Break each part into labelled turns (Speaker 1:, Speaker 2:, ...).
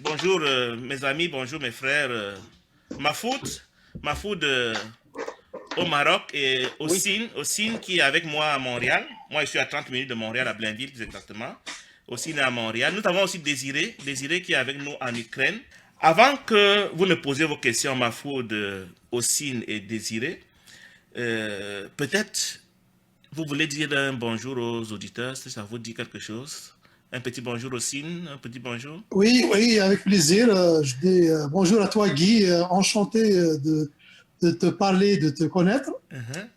Speaker 1: bonjour mes amis, bonjour mes frères. Mafoud, Mafoud au Maroc et
Speaker 2: Oui,
Speaker 1: Ossine qui est avec moi à Montréal. Moi, je suis à 30 minutes de Montréal, à Blainville plus exactement. Ossine est à Montréal. Nous avons aussi Désiré qui est avec nous en Ukraine. Avant que vous ne posiez vos questions, Mafoud, Ossine et Désiré, peut-être vous voulez dire un bonjour aux auditeurs, si ça vous dit quelque chose. Un petit bonjour Ossine, un petit bonjour.
Speaker 3: Oui, oui, avec plaisir. Je dis bonjour à toi, Guy. Enchanté de te parler, de te connaître.
Speaker 1: Uh-huh,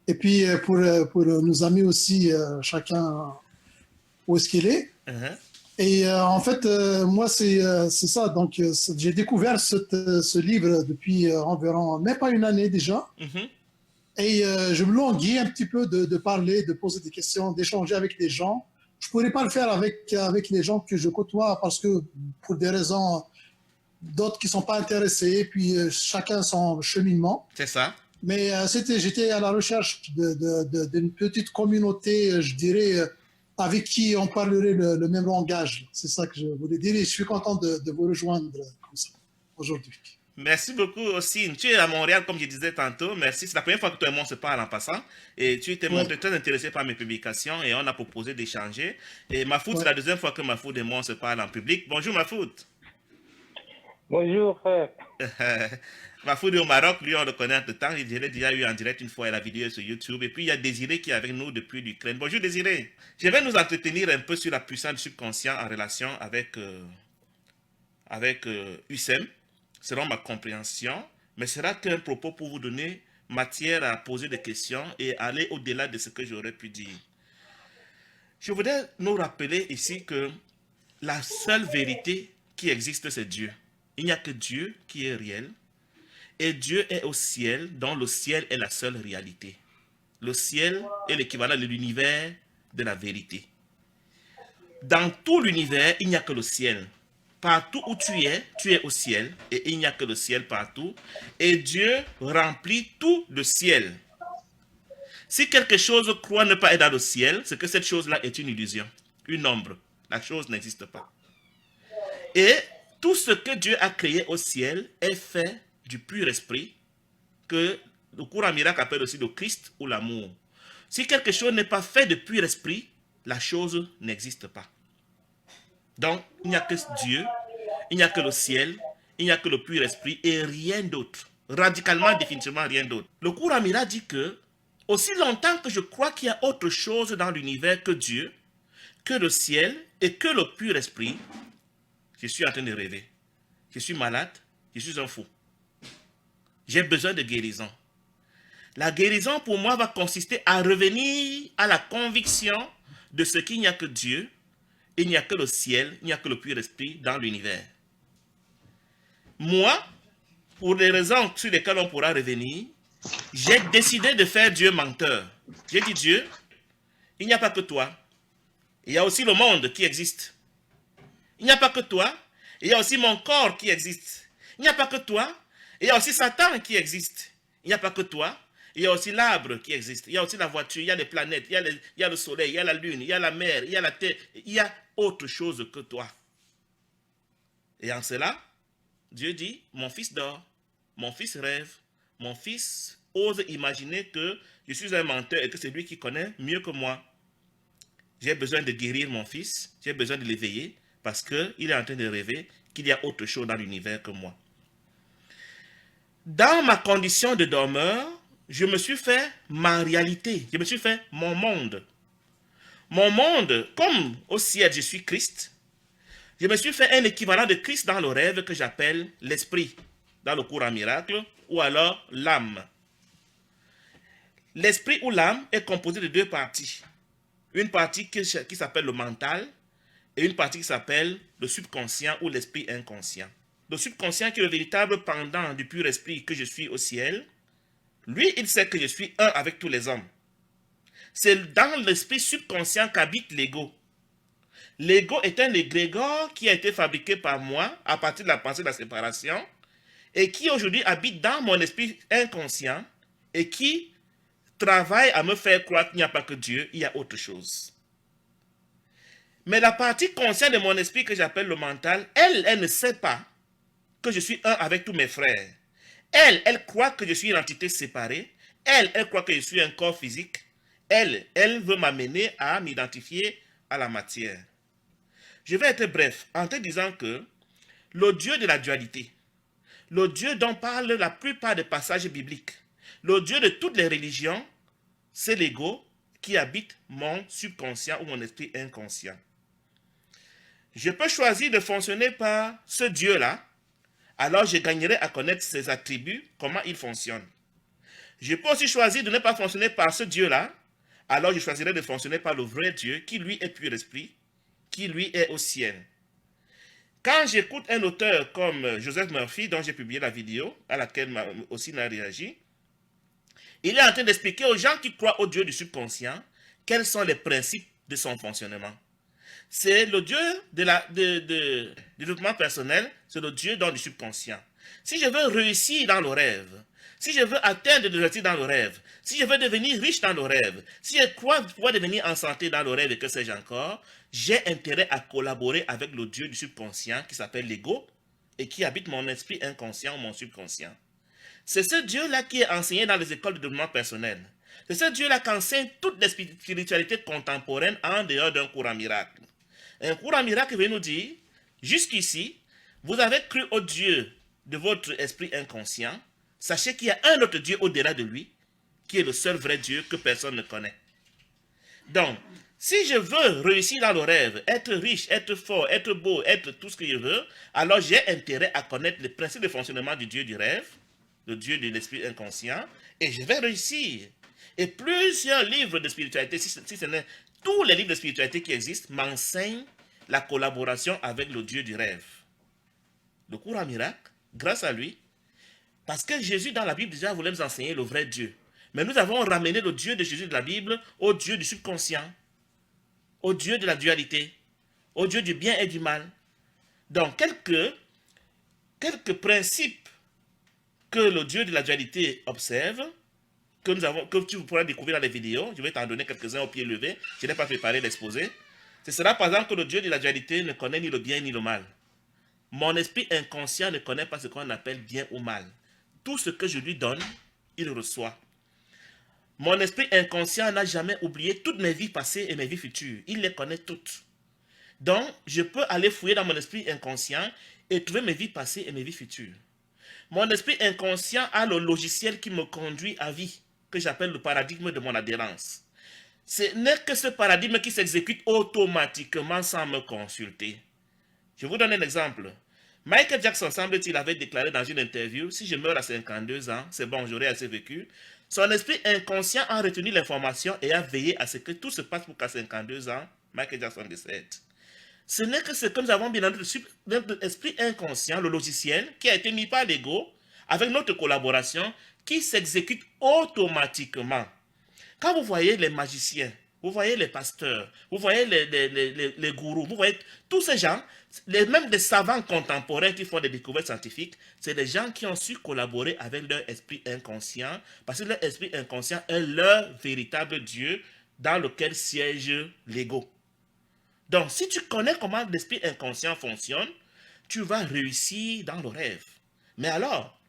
Speaker 3: Et puis pour nos amis aussi, chacun où est-ce qu'il est.
Speaker 1: uh-huh.
Speaker 3: Et en fait, moi, c'est ça. Donc, j'ai découvert ce livre depuis environ, même pas une année déjà.
Speaker 1: Mhm.
Speaker 3: Et je me languis un petit peu de parler, de poser des questions, d'échanger avec des gens. Je ne pourrais pas le faire avec les gens que je côtoie parce que pour des raisons d'autres qui ne sont pas intéressés, puis chacun son cheminement.
Speaker 1: C'est ça.
Speaker 3: Mais j'étais à la recherche d'une petite communauté, je dirais, avec qui on parlerait le même langage. C'est ça que je voulais dire et je suis content de vous rejoindre comme ça aujourd'hui.
Speaker 1: Merci beaucoup aussi. Tu es à Montréal, comme je disais tantôt. Merci. C'est la première fois que toi et moi on se parle en passant. Et tu t'es
Speaker 3: Ouais,
Speaker 1: montré très intéressé par mes publications et on a proposé d'échanger. Et Mafoud, c'est
Speaker 3: ouais.
Speaker 1: la deuxième fois que Mafoud et moi on se parle en public. Bonjour Mafoud.
Speaker 2: bonjour frère.
Speaker 1: Mafoud est au Maroc, lui on le connaît de temps. Il l'a déjà eu en direct une fois et la vidéo est sur YouTube. Et puis il y a Désiré qui est avec nous depuis l'Ukraine. Bonjour Désiré. Je vais nous entretenir un peu sur la puissance du subconscient en relation avec USEM, selon ma compréhension, mais sera qu'un propos pour vous donner matière à poser des questions et aller au-delà de ce que j'aurais pu dire. Je voudrais nous rappeler ici que la seule vérité qui existe, c'est Dieu. Il n'y a que Dieu qui est réel, et Dieu est au ciel, dont le ciel est la seule réalité. Le ciel est l'équivalent de l'univers de la vérité. Dans tout l'univers, il n'y a que le ciel. Partout où tu es au ciel, et il n'y a que le ciel partout. Et Dieu remplit tout le ciel. Si quelque chose croit ne pas être dans le ciel, c'est que cette chose-là est une illusion, une ombre. La chose n'existe pas. Et tout ce que Dieu a créé au ciel est fait du pur esprit, que le courant miracle appelle aussi le Christ ou l'amour. Si quelque chose n'est pas fait de pur esprit, la chose n'existe pas. Donc, il n'y a que Dieu, il n'y a que le ciel, il n'y a que le pur esprit et rien d'autre. Radicalement, définitivement rien d'autre. Le cours Amira dit que, aussi longtemps que je crois qu'il y a autre chose dans l'univers que Dieu, que le ciel et que le pur esprit, je suis en train de rêver. Je suis malade, je suis un fou. J'ai besoin de guérison. La guérison pour moi va consister à revenir à la conviction de ce qu'il n'y a que Dieu, il n'y a que le ciel, il n'y a que le pur esprit dans l'univers. Moi, pour des raisons sur lesquelles on pourra revenir, j'ai décidé de faire Dieu menteur. J'ai dit Dieu, il n'y a pas que toi. Il y a aussi le monde qui existe. Il n'y a pas que toi. Il y a aussi mon corps qui existe. Il n'y a pas que toi. Il y a aussi Satan qui existe. Il n'y a pas que toi. Il y a aussi l'arbre qui existe. Il y a aussi la voiture. Il y a les planètes. Il y a le soleil. Il y a la lune. Il y a la mer. Il y a la terre. Il y a autre chose que toi. Et en cela, Dieu dit, mon fils dort. Mon fils rêve. Mon fils ose imaginer que je suis un menteur et que c'est lui qui connaît mieux que moi. J'ai besoin de guérir mon fils. J'ai besoin de l'éveiller parce qu'il est en train de rêver qu'il y a autre chose dans l'univers que moi. Dans ma condition de dormeur, je me suis fait ma réalité. Je me suis fait mon monde. Mon monde, comme au ciel je suis Christ, je me suis fait un équivalent de Christ dans le rêve que j'appelle l'esprit, dans le cours en miracle, ou alors l'âme. L'esprit ou l'âme est composé de deux parties. Une partie qui s'appelle le mental et une partie qui s'appelle le subconscient ou l'esprit inconscient. Le subconscient qui est le véritable pendant du pur esprit que je suis au ciel, lui, il sait que je suis un avec tous les hommes. C'est dans l'esprit subconscient qu'habite l'ego. L'ego est un égrégore qui a été fabriqué par moi à partir de la pensée de la séparation et qui aujourd'hui habite dans mon esprit inconscient et qui travaille à me faire croire qu'il n'y a pas que Dieu, il y a autre chose. Mais la partie consciente de mon esprit que j'appelle le mental, elle ne sait pas que je suis un avec tous mes frères. Elle croit que je suis une entité séparée. Elle croit que je suis un corps physique. Elle veut m'amener à m'identifier à la matière. Je vais être bref en te disant que le Dieu de la dualité, le Dieu dont parlent la plupart des passages bibliques, le Dieu de toutes les religions, c'est l'ego qui habite mon subconscient ou mon esprit inconscient. Je peux choisir de fonctionner par ce Dieu-là, alors je gagnerai à connaître ses attributs, comment il fonctionne. Je peux aussi choisir de ne pas fonctionner par ce Dieu-là, alors je choisirai de fonctionner par le vrai Dieu qui lui est pur esprit, qui lui est au ciel. Quand j'écoute un auteur comme Joseph Murphy, dont j'ai publié la vidéo, à laquelle aussi n'a réagi, il est en train d'expliquer aux gens qui croient au Dieu du subconscient quels sont les principes de son fonctionnement. C'est le Dieu du développement personnel, c'est le Dieu du subconscient. Si je veux réussir dans le rêve, si je veux atteindre des réussites dans le rêve, si je veux devenir riche dans le rêve, si je crois pouvoir devenir en santé dans le rêve et que sais-je encore, j'ai intérêt à collaborer avec le Dieu du subconscient qui s'appelle l'ego et qui habite mon esprit inconscient ou mon subconscient. C'est ce Dieu-là qui est enseigné dans les écoles de développement personnel. C'est ce Dieu-là qui enseigne toutes les spiritualités contemporaines en dehors d'un courant miracle. Un courant miracle veut nous dire, jusqu'ici, vous avez cru au Dieu de votre esprit inconscient, sachez qu'il y a un autre Dieu au-delà de lui, qui est le seul vrai Dieu que personne ne connaît. Donc, si je veux réussir dans le rêve, être riche, être fort, être beau, être tout ce que je veux, alors j'ai intérêt à connaître les principes de fonctionnement du Dieu du rêve, le Dieu de l'esprit inconscient, et je vais réussir. Et plusieurs livres de spiritualité, si ce n'est tous les livres de spiritualité qui existent, m'enseignent la collaboration avec le Dieu du rêve. Le courant miracle, grâce à lui, parce que Jésus dans la Bible déjà voulait nous enseigner le vrai Dieu. Mais nous avons ramené le Dieu de Jésus de la Bible au Dieu du subconscient, au Dieu de la dualité, au Dieu du bien et du mal. Donc, quelques principes que le Dieu de la dualité observe, que tu pourras découvrir dans les vidéos. Je vais t'en donner quelques-uns au pied levé. Je n'ai pas préparé l'exposé. Ce sera par exemple que le Dieu de la dualité ne connaît ni le bien ni le mal. Mon esprit inconscient ne connaît pas ce qu'on appelle bien ou mal. Tout ce que je lui donne, il reçoit. Mon esprit inconscient n'a jamais oublié toutes mes vies passées et mes vies futures. Il les connaît toutes. Donc, je peux aller fouiller dans mon esprit inconscient et trouver mes vies passées et mes vies futures. Mon esprit inconscient a le logiciel qui me conduit à vie, que j'appelle le paradigme de mon adhérence. Ce n'est que ce paradigme qui s'exécute automatiquement sans me consulter. Je vous donne un exemple. Michael Jackson, semble-t-il, avait déclaré dans une interview, si je meurs à 52 ans, c'est bon, j'aurai assez vécu. Son esprit inconscient a retenu l'information et a veillé à ce que tout se passe pour qu'à 52 ans, Michael Jackson décède. Ce n'est que ce que nous avons mis dans notre esprit inconscient, le logiciel, qui a été mis par l'ego, avec notre collaboration, qui s'exécute automatiquement. Quand vous voyez les magiciens, vous voyez les pasteurs, vous voyez les gourous, vous voyez tous ces gens, même des savants contemporains qui font des découvertes scientifiques, c'est des gens qui ont su collaborer avec leur esprit inconscient, parce que leur esprit inconscient est leur véritable Dieu dans lequel siège l'ego. Donc, si tu connais comment l'esprit inconscient fonctionne, tu vas réussir dans le rêve. Mais alors,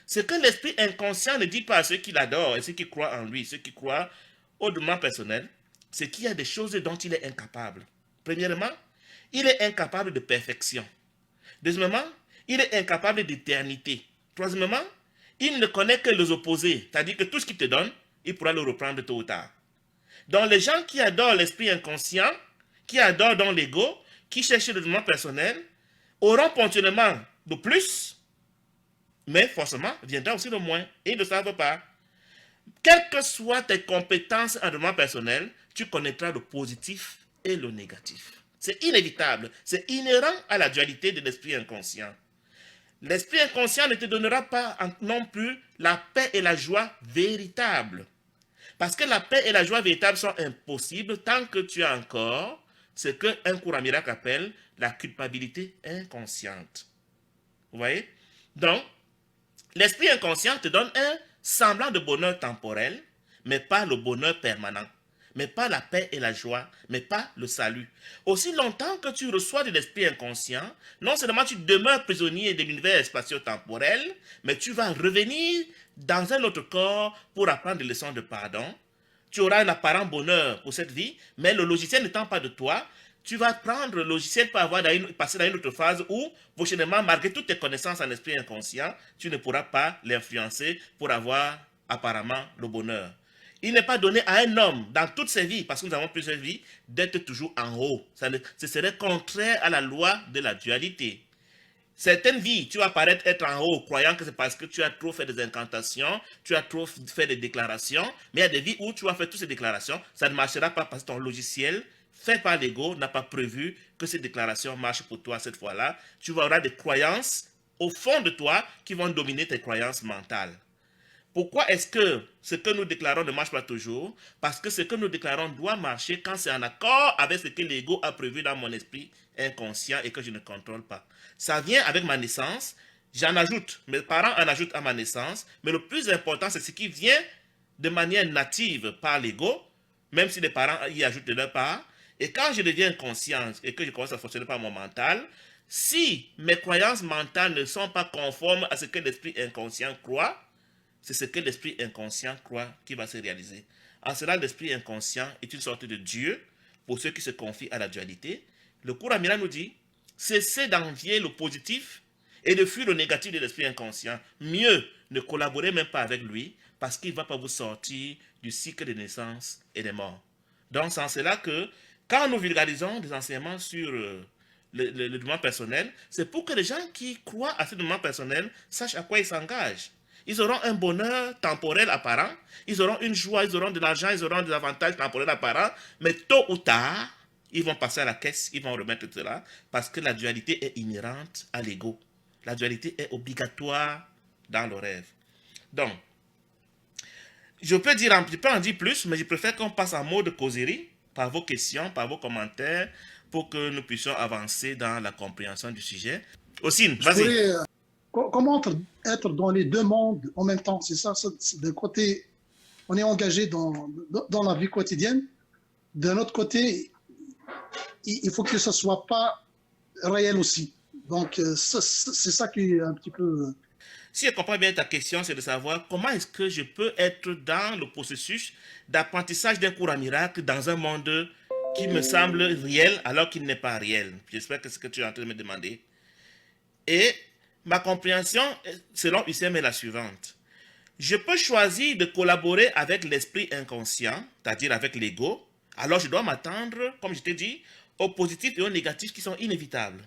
Speaker 1: ce que l'esprit inconscient ne dit pas à ceux qui l'adorent et ceux qui croient en lui, ceux qui croient au développement personnel, c'est qu'il y a des choses dont il est incapable. Premièrement, il est incapable de perfection. Deuxièmement, il est incapable d'éternité. Troisièmement, il ne connaît que les opposés, c'est-à-dire que tout ce qu'il te donne, il pourra le reprendre tôt ou tard. Donc, les gens qui adorent l'esprit inconscient, qui adorent dans l'ego, qui cherchent le développement personnel, auront ponctuellement de plus, mais forcément viendra aussi le moins, et ils ne savent pas. Quelles que soient tes compétences en développement personnel, tu connaîtras le positif et le négatif. C'est inévitable, c'est inhérent à la dualité de l'esprit inconscient. L'esprit inconscient ne te donnera pas non plus la paix et la joie véritables. Parce que la paix et la joie véritables sont impossibles tant que tu as encore ce qu'un courant miracle appelle la culpabilité inconsciente. Vous voyez? Donc, l'esprit inconscient te donne un semblant de bonheur temporel, mais pas le bonheur permanent. mais pas la paix et la joie, mais pas le salut. Aussi longtemps que tu reçois de l'esprit inconscient, non seulement tu demeures prisonnier de l'univers spatio-temporel, mais tu vas revenir dans un autre corps pour apprendre des leçons de pardon. Tu auras un apparent bonheur pour cette vie, mais le logiciel n'étant pas de toi, tu vas prendre le logiciel pour passer dans une autre phase où, prochainement, malgré toutes tes connaissances en esprit inconscient, tu ne pourras pas l'influencer pour avoir apparemment le bonheur. Il n'est pas donné à un homme, dans toutes ses vies, parce que nous avons plusieurs vies, d'être toujours en haut. Ce serait contraire à la loi de la dualité. Certaines vies, tu vas paraître être en haut, croyant que c'est parce que tu as trop fait des incantations, tu as trop fait des déclarations, mais il y a des vies où tu vas faire toutes ces déclarations, ça ne marchera pas parce que ton logiciel, fait par l'ego, n'a pas prévu que ces déclarations marchent pour toi cette fois-là. Tu auras des croyances au fond de toi qui vont dominer tes croyances mentales. Pourquoi est-ce que ce que nous déclarons ne marche pas toujours? Parce que ce que nous déclarons doit marcher quand c'est en accord avec ce que l'ego a prévu dans mon esprit inconscient et que je ne contrôle pas. Ça vient avec ma naissance, j'en ajoute, mes parents en ajoutent à ma naissance, mais le plus important, c'est ce qui vient de manière native par l'ego, même si les parents y ajoutent de leur part. Et quand je deviens conscient et que je commence à fonctionner par mon mental, si mes croyances mentales ne sont pas conformes à ce que l'esprit inconscient croit, c'est ce que l'esprit inconscient croit qui va se réaliser. En cela, l'esprit inconscient est une sorte de Dieu pour ceux qui se confient à la dualité. Le cours Amira nous dit, cessez d'envier le positif et de fuir le négatif de l'esprit inconscient. Mieux, ne collaborez même pas avec lui parce qu'il ne va pas vous sortir du cycle de naissance et de mort. Donc, c'est en cela que quand nous vulgarisons des enseignements sur le développement personnel, c'est pour que les gens qui croient à ce développement personnel sachent à quoi ils s'engagent. Ils auront un bonheur temporel apparent, ils auront une joie, ils auront de l'argent, ils auront des avantages temporels apparents, mais tôt ou tard, ils vont passer à la caisse, ils vont remettre cela, parce que la dualité est inhérente à l'ego. La dualité est obligatoire dans le rêve. Donc, je peux en dire plus, mais je préfère qu'on passe en mode causerie, par vos questions, par vos commentaires, pour que nous puissions avancer dans la compréhension du sujet. Ossine, vas-y.
Speaker 3: Comment être dans les deux mondes en même temps? C'est ça, d'un côté, on est engagé dans la vie quotidienne. D'un autre côté, il faut que ce ne soit pas réel aussi. Donc, c'est ça qui est un petit peu...
Speaker 1: Si je comprends bien ta question, c'est de savoir comment est-ce que je peux être dans le processus d'apprentissage d'un cours à miracle dans un monde qui me semble réel alors qu'il n'est pas réel. J'espère que c'est ce que tu es en train de me demander. Et ma compréhension, selon UCM, est la suivante. Je peux choisir de collaborer avec l'esprit inconscient, c'est-à-dire avec l'ego. Alors je dois m'attendre, comme je t'ai dit, aux positifs et aux négatifs qui sont inévitables.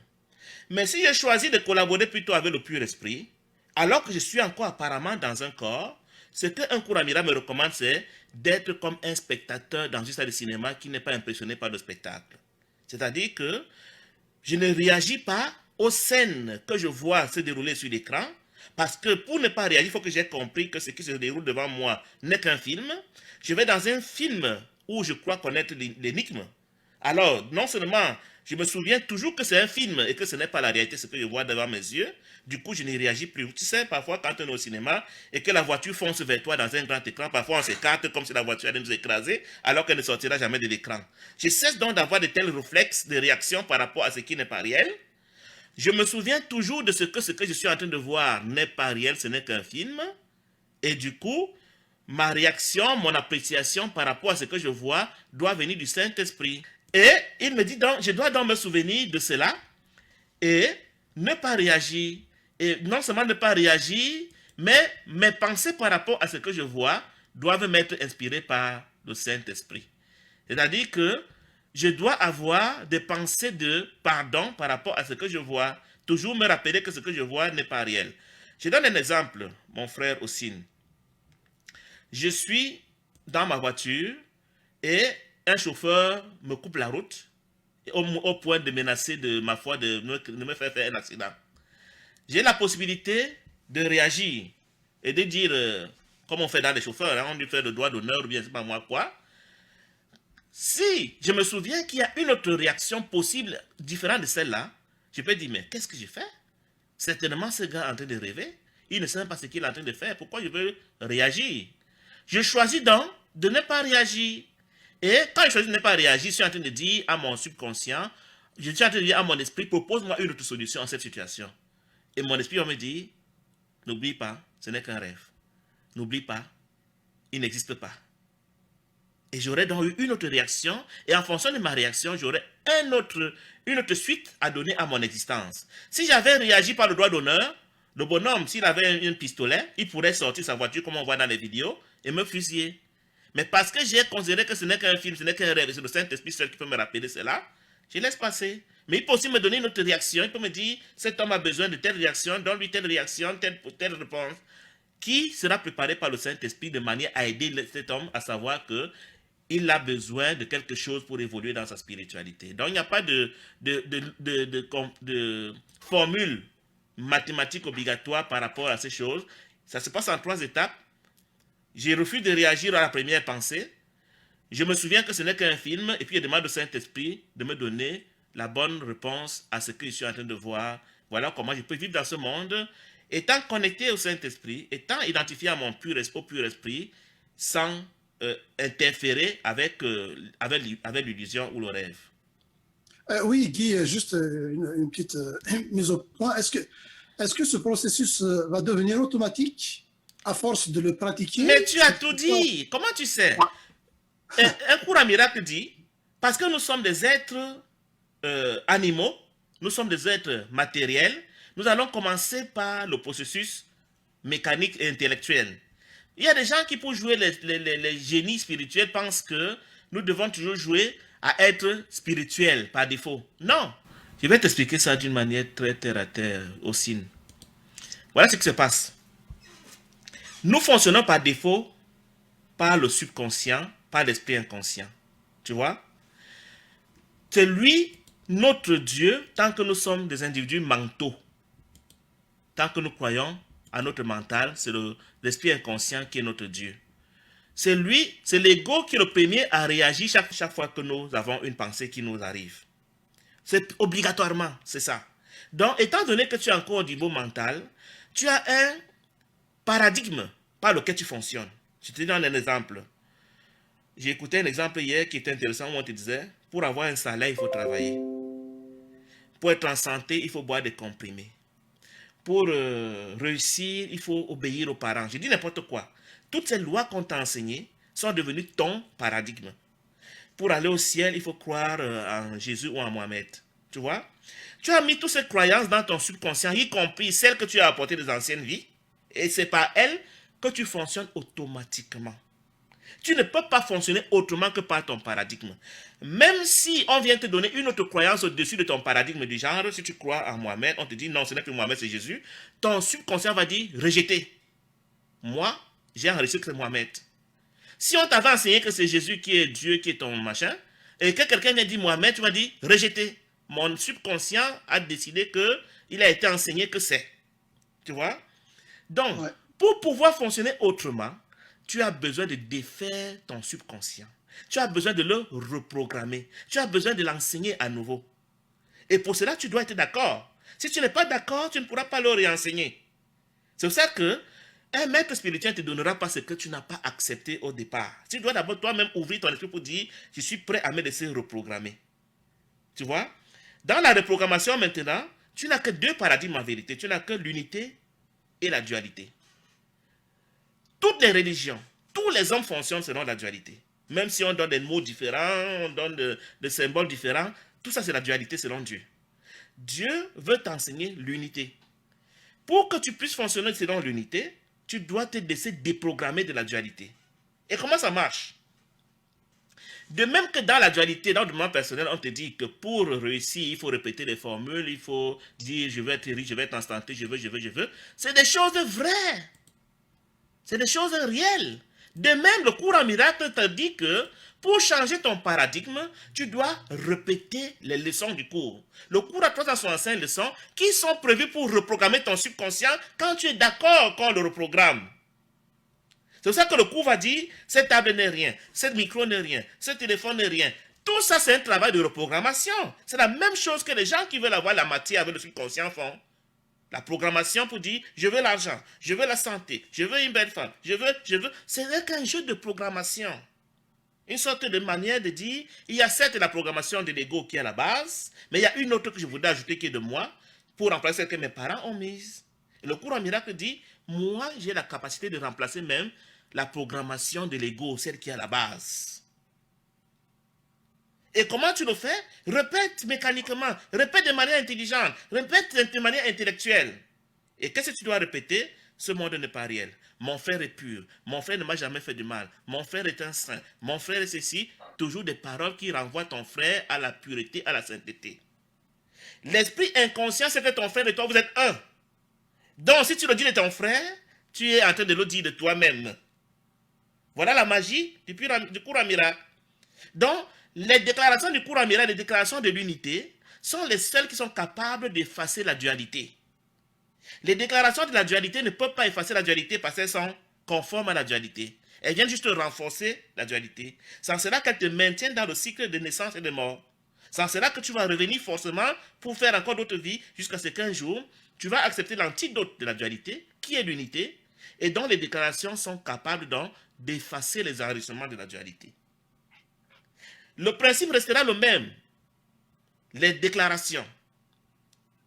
Speaker 1: Mais si je choisis de collaborer plutôt avec le pur esprit, alors que je suis encore apparemment dans un corps, ce qu'un cours Amira me recommande, c'est d'être comme un spectateur dans une salle de cinéma qui n'est pas impressionné par le spectacle. C'est-à-dire que je ne réagis pas aux scènes que je vois se dérouler sur l'écran, parce que pour ne pas réagir, il faut que j'ai compris que ce qui se déroule devant moi n'est qu'un film. Je vais dans un film où je crois connaître l'énigme. Alors, non seulement je me souviens toujours que c'est un film et que ce n'est pas la réalité, ce que je vois devant mes yeux, du coup, je n'y réagis plus. Tu sais, parfois, quand on est au cinéma et que la voiture fonce vers toi dans un grand écran, parfois on s'écarte comme si la voiture allait nous écraser, alors qu'elle ne sortira jamais de l'écran. Je cesse donc d'avoir de tels réflexes de réaction par rapport à ce qui n'est pas réel. Je me souviens toujours de ce que je suis en train de voir n'est pas réel, ce n'est qu'un film. Et du coup, ma réaction, mon appréciation par rapport à ce que je vois doit venir du Saint-Esprit. Et il me dit donc, je dois donc me souvenir de cela et ne pas réagir. Et non seulement ne pas réagir, mais mes pensées par rapport à ce que je vois doivent m'être inspirées par le Saint-Esprit. C'est-à-dire que je dois avoir des pensées de pardon par rapport à ce que je vois. Toujours me rappeler que ce que je vois n'est pas réel. Je donne un exemple, mon frère Ossine. Je suis dans ma voiture et un chauffeur me coupe la route au point de menacer de ma foi de me faire un accident. J'ai la possibilité de réagir et de dire, comme on fait dans les chauffeurs, hein, on lui fait le droit d'honneur ou bien c'est pas moi quoi. Si je me souviens qu'il y a une autre réaction possible différente de celle-là, je peux dire, mais qu'est-ce que j'ai fait? Certainement, ce gars est en train de rêver. Il ne sait même pas ce qu'il est en train de faire. Pourquoi je veux réagir? Je choisis donc de ne pas réagir. Et quand je choisis de ne pas réagir, je suis en train de dire à mon subconscient, je suis en train de dire à mon esprit, propose-moi une autre solution à cette situation. Et mon esprit va me dire, n'oublie pas, ce n'est qu'un rêve. N'oublie pas, il n'existe pas. Et j'aurais donc eu une autre réaction, et en fonction de ma réaction, j'aurais une autre suite à donner à mon existence. Si j'avais réagi par le droit d'honneur, le bonhomme, s'il avait un pistolet, il pourrait sortir sa voiture, comme on voit dans les vidéos, et me fusiller. Mais parce que j'ai considéré que ce n'est qu'un film, ce n'est qu'un rêve, c'est le Saint-Esprit seul qui peut me rappeler cela, je laisse passer. Mais il peut aussi me donner une autre réaction, il peut me dire, cet homme a besoin de telle réaction, donne-lui telle réaction, telle réponse, qui sera préparée par le Saint-Esprit de manière à aider cet homme à savoir que il a besoin de quelque chose pour évoluer dans sa spiritualité. Donc, il n'y a pas de formule mathématique obligatoire par rapport à ces choses. Ça se passe en 3 étapes. J'ai refusé de réagir à la première pensée. Je me souviens que ce n'est qu'un film, et puis je demande au Saint-Esprit de me donner la bonne réponse à ce que je suis en train de voir. Voilà comment je peux vivre dans ce monde, étant connecté au Saint-Esprit, étant identifié à mon pur esprit, sans interférer avec l'illusion ou le rêve.
Speaker 3: Oui, Guy, juste une petite mise au point. Est-ce que ce processus va devenir automatique à force de le pratiquer?
Speaker 1: Mais tu as tout dit. Comment tu sais? Un cours à miracle dit, parce que nous sommes des êtres animaux, nous sommes des êtres matériels, nous allons commencer par le processus mécanique et intellectuel. Il y a des gens qui, pour jouer les génies spirituels, pensent que nous devons toujours jouer à être spirituel par défaut. Non. Je vais t'expliquer ça d'une manière très terre à terre, aussi. Voilà ce qui se passe. Nous fonctionnons par défaut par le subconscient, par l'esprit inconscient. Tu vois? C'est lui, notre Dieu, tant que nous sommes des individus mentaux. Tant que nous croyons à notre mental, c'est l'esprit inconscient qui est notre Dieu. C'est lui, c'est l'ego qui est le premier à réagir chaque fois que nous avons une pensée qui nous arrive. C'est obligatoirement, c'est ça. Donc, étant donné que tu es encore au niveau mental, tu as un paradigme par lequel tu fonctionnes. Je te donne un exemple. J'ai écouté un exemple hier qui était intéressant où on te disait, pour avoir un salaire, il faut travailler. Pour être en santé, il faut boire des comprimés. Pour réussir, il faut obéir aux parents. Je dis n'importe quoi. Toutes ces lois qu'on t'a enseignées sont devenues ton paradigme. Pour aller au ciel, il faut croire en Jésus ou en Mohamed. Tu vois? Tu as mis toutes ces croyances dans ton subconscient, y compris celles que tu as apportées des anciennes vies. Et c'est par elles que tu fonctionnes automatiquement. Tu ne peux pas fonctionner autrement que par ton paradigme. Même si on vient te donner une autre croyance au-dessus de ton paradigme du genre, si tu crois en Mohamed, on te dit non, ce n'est plus Mohamed, c'est Jésus, ton subconscient va dire rejeter. Moi, j'ai enregistré que c'est Mohamed. Si on t'avait enseigné que c'est Jésus qui est Dieu, qui est ton machin, et que quelqu'un vient dire Mohamed, tu vas dire rejeter. Mon subconscient a décidé qu'il a été enseigné que c'est. Tu vois? Donc, ouais. Pour pouvoir fonctionner autrement, tu as besoin de défaire ton subconscient. Tu as besoin de le reprogrammer. Tu as besoin de l'enseigner à nouveau. Et pour cela, tu dois être d'accord. Si tu n'es pas d'accord, tu ne pourras pas le réenseigner. C'est pour ça que un maître spirituel ne te donnera pas ce que tu n'as pas accepté au départ. Tu dois d'abord toi-même ouvrir ton esprit pour dire, je suis prêt à me laisser reprogrammer. Tu vois? Dans la reprogrammation maintenant, tu n'as que 2 paradigmes en vérité. Tu n'as que l'unité et la dualité. Toutes les religions, tous les hommes fonctionnent selon la dualité. Même si on donne des mots différents, on donne des symboles différents, tout ça c'est la dualité selon Dieu. Dieu veut t'enseigner l'unité. Pour que tu puisses fonctionner selon l'unité, tu dois te laisser déprogrammer de la dualité. Et comment ça marche? De même que dans la dualité, dans le domaine personnel, on te dit que pour réussir, il faut répéter les formules, il faut dire je veux être riche, je veux être en santé, je veux. C'est des choses vraies. C'est des choses réelles. De même, le cours en miracle te dit que pour changer ton paradigme, tu dois répéter les leçons du cours. Le cours a 365 leçons qui sont prévues pour reprogrammer ton subconscient quand tu es d'accord qu'on le reprogramme. C'est pour ça que le cours va dire, cette table n'est rien, ce micro n'est rien, ce téléphone n'est rien. Tout ça, c'est un travail de reprogrammation. C'est la même chose que les gens qui veulent avoir la matière avec le subconscient font. La programmation pour dire, je veux l'argent, je veux la santé, je veux une belle femme, je veux. Ce n'est qu'un jeu de programmation. Une sorte de manière de dire, il y a certes la programmation de l'ego qui est à la base, mais il y a une autre que je voudrais ajouter qui est de moi, pour remplacer celle que mes parents ont mise. Et le courant miracle dit, moi j'ai la capacité de remplacer même la programmation de l'ego, celle qui est à la base. Et comment tu le fais? Répète mécaniquement, répète de manière intelligente, répète de manière intellectuelle. Et qu'est-ce que tu dois répéter? Ce monde n'est pas réel. Mon frère est pur. Mon frère ne m'a jamais fait du mal. Mon frère est un saint. Mon frère est ceci. Toujours des paroles qui renvoient ton frère à la pureté, à la sainteté. L'esprit inconscient, c'est que ton frère et toi, vous êtes un. Donc, si tu le dis de ton frère, tu es en train de le dire de toi-même. Voilà la magie du courant miracle. Donc, les déclarations du courant miracle, les déclarations de l'unité, sont les seules qui sont capables d'effacer la dualité. Les déclarations de la dualité ne peuvent pas effacer la dualité parce qu'elles sont conformes à la dualité. Elles viennent juste renforcer la dualité. C'est en cela qu'elles te maintiennent dans le cycle de naissance et de mort. C'est en cela que tu vas revenir forcément pour faire encore d'autres vies jusqu'à ce qu'un jour, tu vas accepter l'antidote de la dualité, qui est l'unité, et dont les déclarations sont capables donc d'effacer les enrichissements de la dualité. Le principe restera le même. Les déclarations.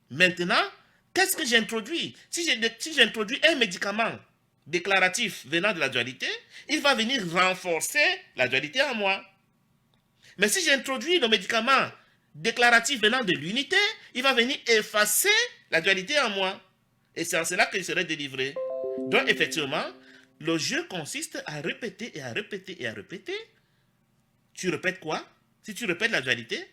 Speaker 1: Maintenant, qu'est-ce que j'introduis? Si j'introduis un médicament déclaratif venant de la dualité, il va venir renforcer la dualité en moi. Mais si j'introduis le médicament déclaratif venant de l'unité, il va venir effacer la dualité en moi. Et c'est en cela que je serai délivré. Donc effectivement, le jeu consiste à répéter et à répéter et à répéter. Tu répètes quoi? Si tu répètes la dualité,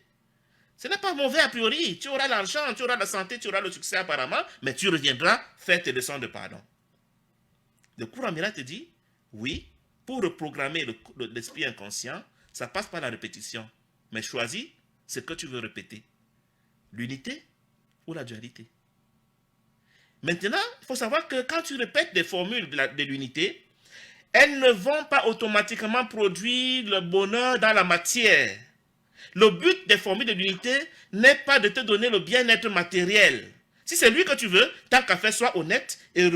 Speaker 1: ce n'est pas mauvais a priori. Tu auras l'argent, tu auras la santé, tu auras le succès apparemment, mais tu reviendras faire tes leçons de pardon. Le courant miracle te dit, oui, pour reprogrammer l'esprit inconscient, ça passe par la répétition. Mais choisis ce que tu veux répéter. L'unité ou la dualité. Maintenant, il faut savoir que quand tu répètes des formules de l'unité, elles ne vont pas automatiquement produire le bonheur dans la matière. Le but des formules de l'unité n'est pas de te donner le bien-être matériel. Si c'est lui que tu veux, tant qu'à faire, sois honnête et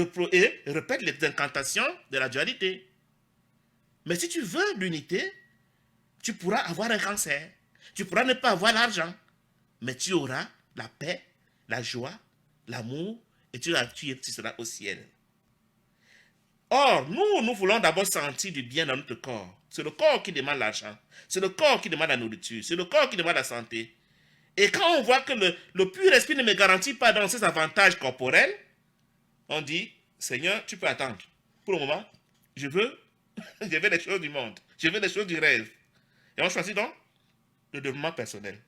Speaker 1: répète les incantations de la dualité. Mais si tu veux l'unité, tu pourras avoir un cancer. Tu pourras ne pas avoir l'argent. Mais tu auras la paix, la joie, l'amour et tu seras au ciel. Or, nous voulons d'abord sentir du bien dans notre corps. C'est le corps qui demande l'argent. C'est le corps qui demande la nourriture. C'est le corps qui demande la santé. Et quand on voit que le pur esprit ne me garantit pas dans ses avantages corporels, on dit, Seigneur, tu peux attendre. Pour le moment, je veux les choses du monde. Je veux les choses du rêve. Et on choisit donc le développement personnel.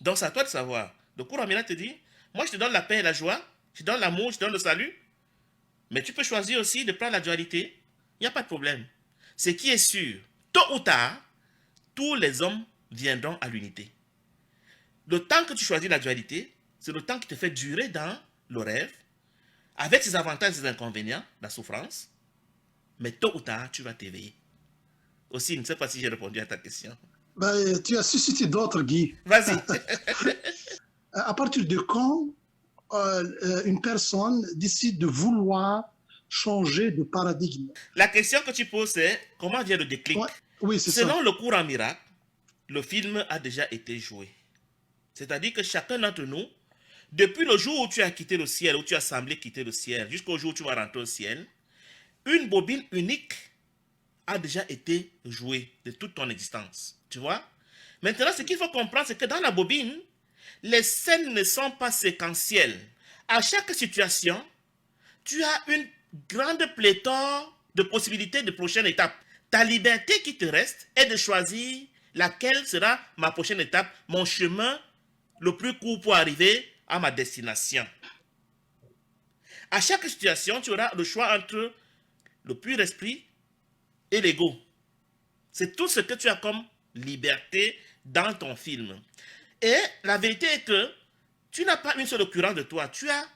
Speaker 1: Donc c'est à toi de savoir. Le courant miracle te dit, moi je te donne la paix et la joie, je te donne l'amour, je te donne le salut. Mais tu peux choisir aussi de prendre la dualité. Il n'y a pas de problème. Ce qui est sûr, tôt ou tard, tous les hommes viendront à l'unité. Le temps que tu choisis la dualité, c'est le temps qui te fait durer dans le rêve, avec ses avantages et ses inconvénients, la souffrance. Mais tôt ou tard, tu vas t'éveiller. Aussi, je ne sais pas si j'ai répondu à ta question.
Speaker 3: Ben, tu as suscité d'autres, Guy.
Speaker 1: Vas-y.
Speaker 3: À partir de quand une personne décide de vouloir changer de paradigme?
Speaker 1: La question que tu poses, c'est comment vient le déclic?
Speaker 3: Ouais, oui, c'est ça.
Speaker 1: Selon le courant miracle, le film a déjà été joué. C'est-à-dire que chacun d'entre nous, depuis le jour où tu as quitté le ciel, où tu as semblé quitter le ciel, jusqu'au jour où tu vas rentrer au ciel, une bobine unique a déjà été jouée de toute ton existence. Tu vois? Maintenant, ce qu'il faut comprendre, c'est que dans la bobine, les scènes ne sont pas séquentielles. À chaque situation, tu as une grande pléthore de possibilités de prochaine étape. Ta liberté qui te reste est de choisir laquelle sera ma prochaine étape, mon chemin le plus court pour arriver à ma destination. À chaque situation, tu auras le choix entre le pur esprit et l'ego. C'est tout ce que tu as comme liberté dans ton film. Et la vérité est que tu n'as pas une seule occurrence de toi, tu as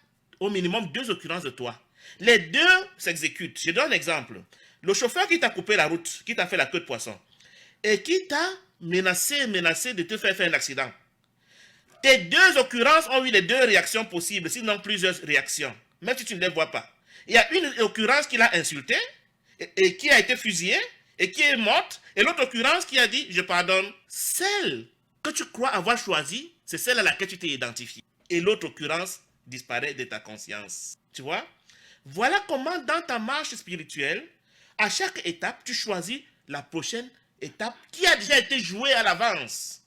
Speaker 1: au minimum 2 occurrences de toi. Les 2 s'exécutent. Je donne un exemple. Le chauffeur qui t'a coupé la route, qui t'a fait la queue de poisson, et qui t'a menacé de te faire un accident. Tes 2 occurrences ont eu les 2 réactions possibles, sinon plusieurs réactions, même si tu ne les vois pas. Il y a une occurrence qui l'a insulté et qui a été fusillé, et qui est morte, et l'autre occurrence qui a dit, je pardonne. Celle que tu crois avoir choisie, c'est celle à laquelle tu t'es identifié. Et l'autre occurrence disparaît de ta conscience. Tu vois? Voilà comment dans ta marche spirituelle, à chaque étape, tu choisis la prochaine étape qui a déjà été jouée à l'avance.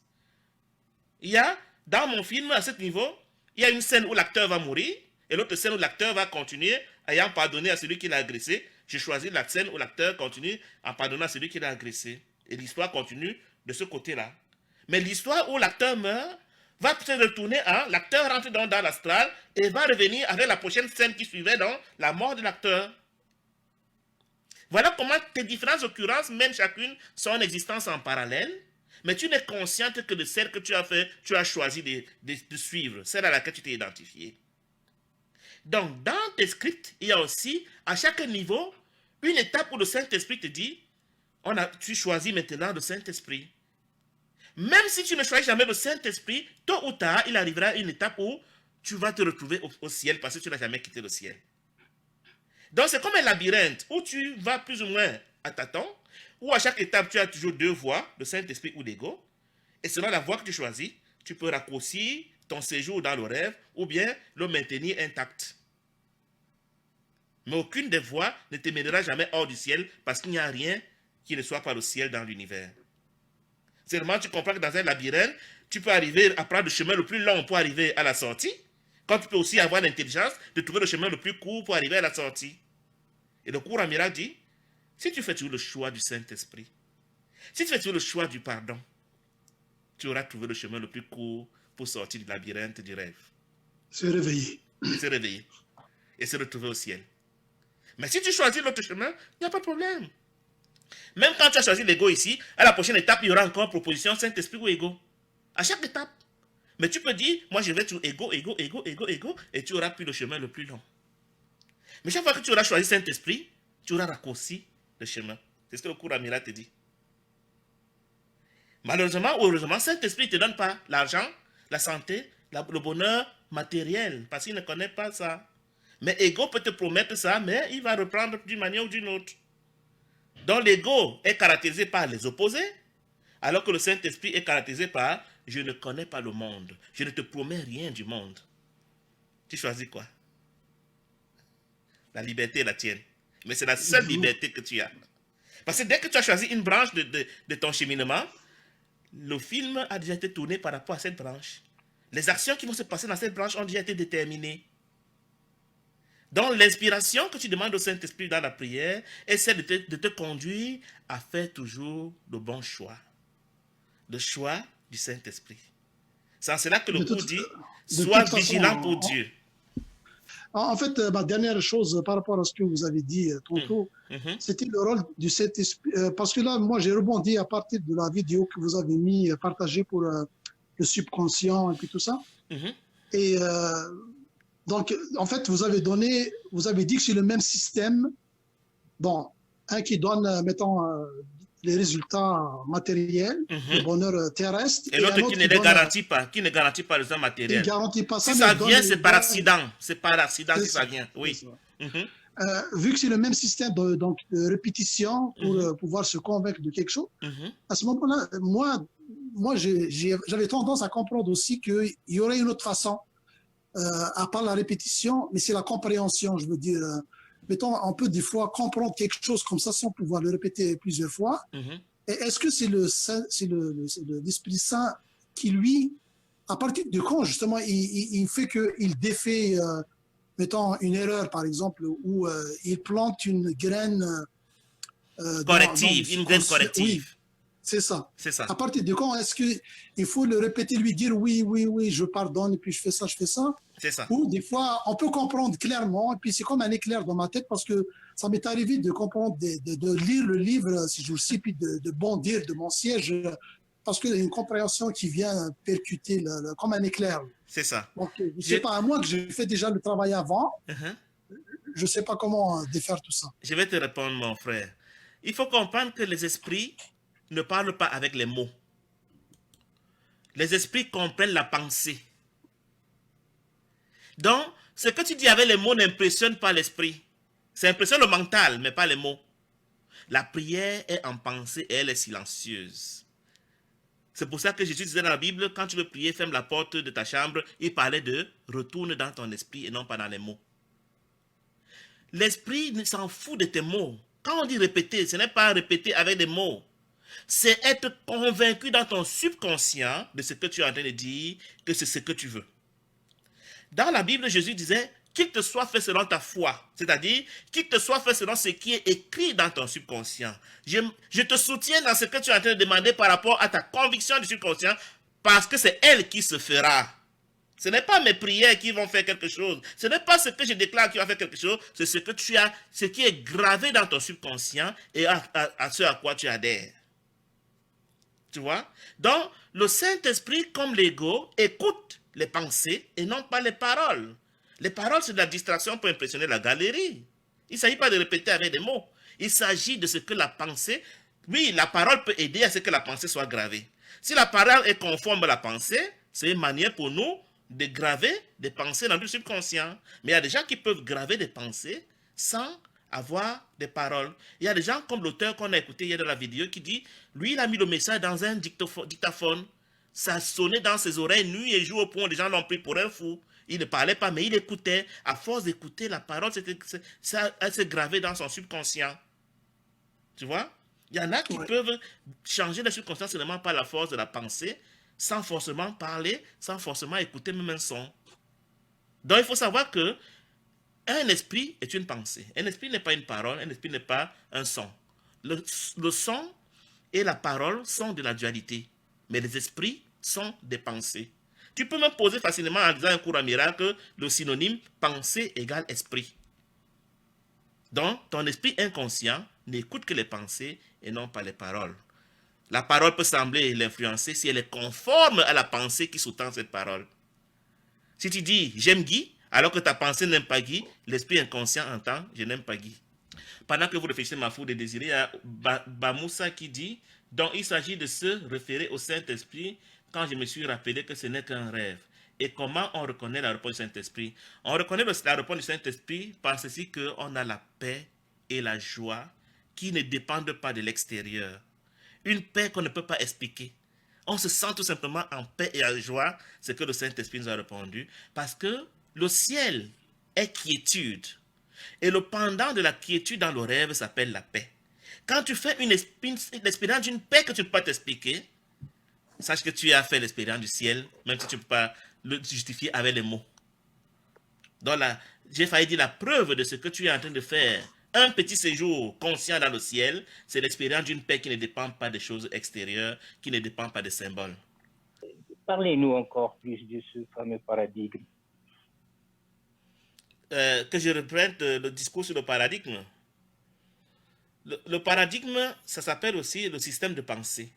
Speaker 1: Il y a, dans mon film, à ce niveau, il y a une scène où l'acteur va mourir, et l'autre scène où l'acteur va continuer, ayant pardonné à celui qui l'a agressé. J'ai choisi la scène où l'acteur continue en pardonnant à celui qui l'a agressé. Et l'histoire continue de ce côté-là. Mais l'histoire où l'acteur meurt va se retourner à l'acteur rentre dans l'astral et va revenir avec la prochaine scène qui suivait dans la mort de l'acteur. Voilà comment tes différentes occurrences mènent chacune son existence en parallèle, mais tu n'es consciente que de celle que tu as fait, tu as choisi de suivre, celle à laquelle tu t'es identifié. Donc, dans tes scripts, il y a aussi, à chaque niveau, une étape où le Saint-Esprit te dit, tu choisis maintenant le Saint-Esprit. Même si tu ne choisis jamais le Saint-Esprit, tôt ou tard, il arrivera une étape où tu vas te retrouver au ciel parce que tu n'as jamais quitté le ciel. Donc, c'est comme un labyrinthe où tu vas plus ou moins à tâtons, où à chaque étape, tu as toujours deux voies, le Saint-Esprit ou l'ego. Et selon la voie que tu choisis, tu peux raccourcir ton séjour dans le rêve ou bien le maintenir intact. Mais aucune des voies ne te mènera jamais hors du ciel parce qu'il n'y a rien qui ne soit pas le ciel dans l'univers. Seulement, tu comprends que dans un labyrinthe, tu peux arriver à prendre le chemin le plus long pour arriver à la sortie, quand tu peux aussi avoir l'intelligence de trouver le chemin le plus court pour arriver à la sortie. Et le cours amiral dit, si tu fais toujours le choix du Saint-Esprit, si tu fais toujours le choix du pardon, tu auras trouvé le chemin le plus court pour sortir du labyrinthe du rêve.
Speaker 3: Se réveiller.
Speaker 1: Se réveiller. Et se retrouver au ciel. Mais si tu choisis l'autre chemin, il n'y a pas de problème. Même quand tu as choisi l'ego ici, à la prochaine étape, il y aura encore proposition Saint-Esprit ou ego. À chaque étape. Mais tu peux dire, moi je vais sur ego, et tu auras pris le chemin le plus long. Mais chaque fois que tu auras choisi Saint-Esprit, tu auras raccourci le chemin. C'est ce que le cours amiral te dit. Malheureusement ou heureusement, Saint-Esprit ne te donne pas l'argent, la santé, le bonheur matériel, parce qu'il ne connaît pas ça. Mais ego peut te promettre ça, mais il va reprendre d'une manière ou d'une autre. Donc l'ego est caractérisé par les opposés, alors que le Saint-Esprit est caractérisé par « je ne connais pas le monde, je ne te promets rien du monde ». Tu choisis quoi? La liberté est la tienne. Mais c'est la seule liberté que tu as. Parce que dès que tu as choisi une branche de ton cheminement, le film a déjà été tourné par rapport à cette branche. Les actions qui vont se passer dans cette branche ont déjà été déterminées. Donc l'inspiration que tu demandes au Saint-Esprit dans la prière est celle de te conduire à faire toujours le bon choix. Le choix du Saint-Esprit. C'est en cela que le cours dit, sois vigilant pour Dieu.
Speaker 3: En fait, ma dernière chose par rapport à ce que vous avez dit tantôt, c'était le rôle du Saint-Esprit. Parce que là, moi, j'ai rebondi à partir de la vidéo que vous avez mis, partagée pour le subconscient et puis tout ça. Et donc, en fait, vous avez dit que c'est le même système. Bon, un qui donne, mettons, les résultats matériels, le bonheur terrestre.
Speaker 1: Et l'autre qui ne les garantit pas, qui ne garantit pas les résultats matériels.
Speaker 3: Il ne garantit pas ça.
Speaker 1: Si ça vient, c'est par accident. C'est par accident si ça vient. Oui.
Speaker 3: Vu que c'est le même système de répétition pour pouvoir se convaincre de quelque chose, à ce moment-là, moi j'avais tendance à comprendre aussi qu'il y aurait une autre façon, à part la répétition, mais c'est la compréhension, je veux dire. Mettons, on peut des fois comprendre quelque chose comme ça sans pouvoir le répéter plusieurs fois. Et est-ce que c'est l'Esprit Saint qui, lui, à partir de quand, justement, il fait qu'il défait, mettons, une erreur, par exemple, où il plante une graine
Speaker 1: corrective, une graine corrective.
Speaker 3: Oui, c'est ça.
Speaker 1: C'est ça.
Speaker 3: À partir de quand est-ce qu'il faut le répéter, lui dire oui, je pardonne, et puis je fais ça.
Speaker 1: C'est ça.
Speaker 3: Ou des fois, on peut comprendre clairement, et puis c'est comme un éclair dans ma tête, parce que ça m'est arrivé de comprendre, de lire le livre, si je le sais, puis de bondir de mon siège, parce qu'il y a une compréhension qui vient percuter comme un éclair.
Speaker 1: C'est ça.
Speaker 3: Donc, je ne sais pas, à moi que j'ai fait déjà le travail avant, je ne sais pas comment défaire tout ça.
Speaker 1: Je vais te répondre, mon frère. Il faut comprendre que les esprits ne parlent pas avec les mots. Les esprits comprennent la pensée. Donc, ce que tu dis avec les mots n'impressionne pas l'esprit. Ça impressionne le mental, mais pas les mots. La prière est en pensée et elle est silencieuse. C'est pour ça que Jésus disait dans la Bible, quand tu veux prier, ferme la porte de ta chambre. Il parlait de retourne dans ton esprit et non pas dans les mots. L'esprit ne s'en fout de tes mots. Quand on dit répéter, ce n'est pas répéter avec des mots. C'est être convaincu dans ton subconscient de ce que tu es en train de dire, que c'est ce que tu veux. Dans la Bible, Jésus disait, qu'il te soit fait selon ta foi, c'est-à-dire qu'il te soit fait selon ce qui est écrit dans ton subconscient. Je te soutiens dans ce que tu es en train de demander par rapport à ta conviction du subconscient, parce que c'est elle qui se fera. Ce n'est pas mes prières qui vont faire quelque chose. Ce n'est pas ce que je déclare qui va faire quelque chose. C'est ce que tu as, ce qui est gravé dans ton subconscient et à ce à quoi tu adhères. Tu vois? Donc, le Saint-Esprit, comme l'ego, écoute les pensées et non pas les paroles. Les paroles, c'est de la distraction pour impressionner la galerie. Il ne s'agit pas de répéter avec des mots. Il s'agit de ce que la pensée... Oui, la parole peut aider à ce que la pensée soit gravée. Si la parole est conforme à la pensée, c'est une manière pour nous de graver des pensées dans le subconscient. Mais il y a des gens qui peuvent graver des pensées sans avoir des paroles. Il y a des gens comme l'auteur qu'on a écouté hier dans la vidéo qui dit, lui, il a mis le message dans un dictaphone. Ça sonnait dans ses oreilles nuit et jour au point où les gens l'ont pris pour un fou. Il ne parlait pas, mais il écoutait. À force d'écouter la parole, ça s'est gravé dans son subconscient. Tu vois? Il y en a qui peuvent changer le subconscient seulement par la force de la pensée, sans forcément parler, sans forcément écouter même un son. Donc, il faut savoir que un esprit est une pensée. Un esprit n'est pas une parole, un esprit n'est pas un son. Le son et la parole sont de la dualité, mais les esprits sont des pensées. Tu peux même poser facilement en disant un cours à miracle le synonyme pensée égale esprit. Donc, ton esprit inconscient n'écoute que les pensées et non pas les paroles. La parole peut sembler l'influencer si elle est conforme à la pensée qui sous-tend cette parole. Si tu dis « j'aime Guy », alors que ta pensée n'aime pas Guy, l'esprit inconscient entend « je n'aime pas Guy ». Pendant que vous réfléchissez ma foule de désirer, il y a Bamoussa qui dit « donc il s'agit de se référer au Saint-Esprit quand je me suis rappelé que ce n'est qu'un rêve ». Et comment on reconnaît la réponse du Saint-Esprit? On reconnaît la réponse du Saint-Esprit par ceci qu'on a la paix et la joie qui ne dépendent pas de l'extérieur. Une paix qu'on ne peut pas expliquer. On se sent tout simplement en paix et en joie, c'est que le Saint-Esprit nous a répondu, parce que le ciel est quiétude. Et le pendant de la quiétude dans le rêve s'appelle la paix. Quand tu fais l'expérience d'une paix que tu ne peux pas t'expliquer, sache que tu as fait l'expérience du ciel, même si tu ne peux pas le justifier avec les mots. Donc là, j'ai failli dire la preuve de ce que tu es en train de faire. Un petit séjour conscient dans le ciel, c'est l'expérience d'une paix qui ne dépend pas des choses extérieures, qui ne dépend pas des symboles.
Speaker 2: Parlez-nous encore plus de ce fameux paradigme.
Speaker 1: Que je reprenne le discours sur le paradigme. Le paradigme, ça s'appelle aussi le système de pensée.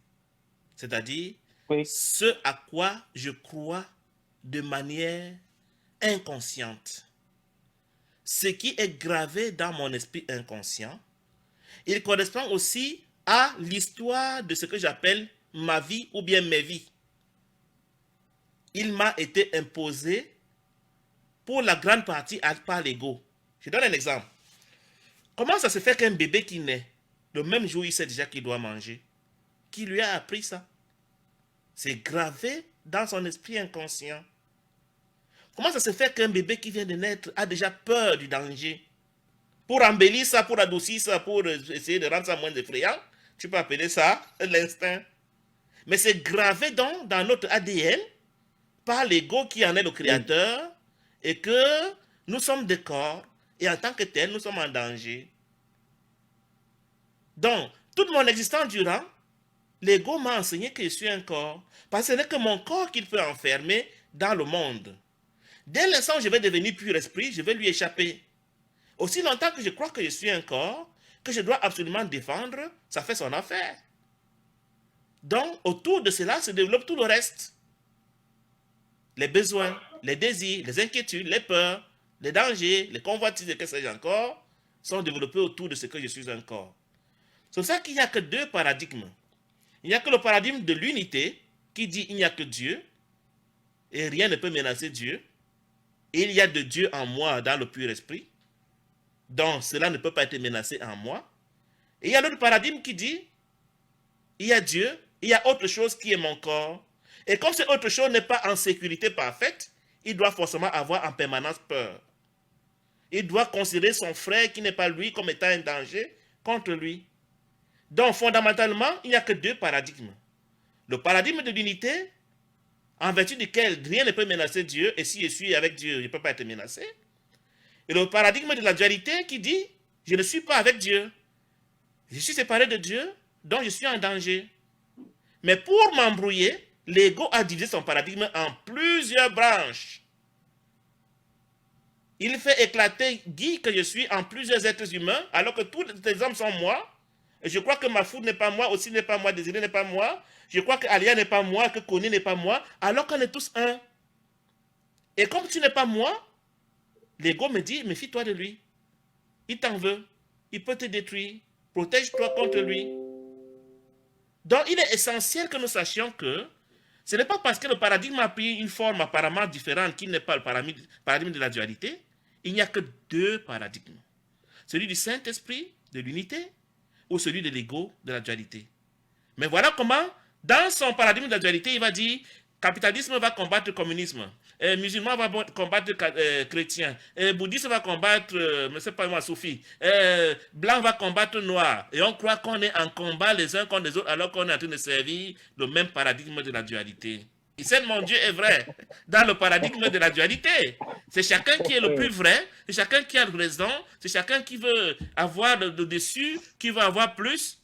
Speaker 1: C'est-à-dire ce à quoi je crois de manière inconsciente. Ce qui est gravé dans mon esprit inconscient, il correspond aussi à l'histoire de ce que j'appelle ma vie ou bien mes vies. Il m'a été imposé pour la grande partie par l'ego. Je donne un exemple. Comment ça se fait qu'un bébé qui naît, le même jour il sait déjà qu'il doit manger? Qui lui a appris ça? C'est gravé dans son esprit inconscient. Comment ça se fait qu'un bébé qui vient de naître a déjà peur du danger? Pour embellir ça, pour adoucir ça, pour essayer de rendre ça moins effrayant, tu peux appeler ça l'instinct. Mais c'est gravé donc dans notre ADN par l'ego qui en est le créateur et que nous sommes des corps et en tant que tel, nous sommes en danger. Donc, toute mon existence durant, l'ego m'a enseigné que je suis un corps parce que ce n'est que mon corps qu'il peut enfermer dans le monde. Dès l'instant où je vais devenir pur esprit, je vais lui échapper. Aussi longtemps que je crois que je suis un corps, que je dois absolument défendre, ça fait son affaire. Donc, autour de cela se développe tout le reste. Les besoins, les désirs, les inquiétudes, les peurs, les dangers, les convoitises et que sais-je encore, sont développés autour de ce que je suis un corps. C'est pour ça qu'il n'y a que deux paradigmes. Il n'y a que le paradigme de l'unité qui dit il n'y a que Dieu et rien ne peut menacer Dieu. Et il y a de Dieu en moi dans le pur esprit. Donc cela ne peut pas être menacé en moi. Et il y a l'autre paradigme qui dit, il y a Dieu, il y a autre chose qui est mon corps. Et comme cette autre chose n'est pas en sécurité parfaite, il doit forcément avoir en permanence peur. Il doit considérer son frère qui n'est pas lui comme étant un danger contre lui. Donc fondamentalement, il n'y a que deux paradigmes. Le paradigme de l'unité, en vertu duquel rien ne peut menacer Dieu, et si je suis avec Dieu, je ne peux pas être menacé. Et le paradigme de la dualité qui dit, je ne suis pas avec Dieu. Je suis séparé de Dieu, donc je suis en danger. Mais pour m'embrouiller, l'ego a divisé son paradigme en plusieurs branches. Il fait éclater, dit que je suis en plusieurs êtres humains, alors que tous les hommes sont moi. Et je crois que Mahfoud n'est pas moi, aussi n'est pas moi, Désiré n'est pas moi. Je crois que Alia n'est pas moi, que Kony n'est pas moi, alors qu'on est tous un. Et comme tu n'es pas moi, l'ego me dit, méfie-toi de lui. Il t'en veut. Il peut te détruire. Protège-toi contre lui. Donc, il est essentiel que nous sachions que ce n'est pas parce que le paradigme a pris une forme apparemment différente qu'il n'est pas le paradigme de la dualité. Il n'y a que deux paradigmes. Celui du Saint-Esprit, de l'unité, ou celui de l'ego, de la dualité. Mais voilà comment, dans son paradigme de la dualité, il va dire capitalisme va combattre le communisme, musulman va combattre chrétien, bouddhiste va combattre, je ne sais pas moi, soufi, blanc va combattre noir. Et on croit qu'on est en combat les uns contre les autres alors qu'on est en train de servir le même paradigme de la dualité. Et c'est mon Dieu est vrai dans le paradigme de la dualité. C'est chacun qui est le plus vrai, c'est chacun qui a raison, c'est chacun qui veut avoir le dessus, qui veut avoir plus,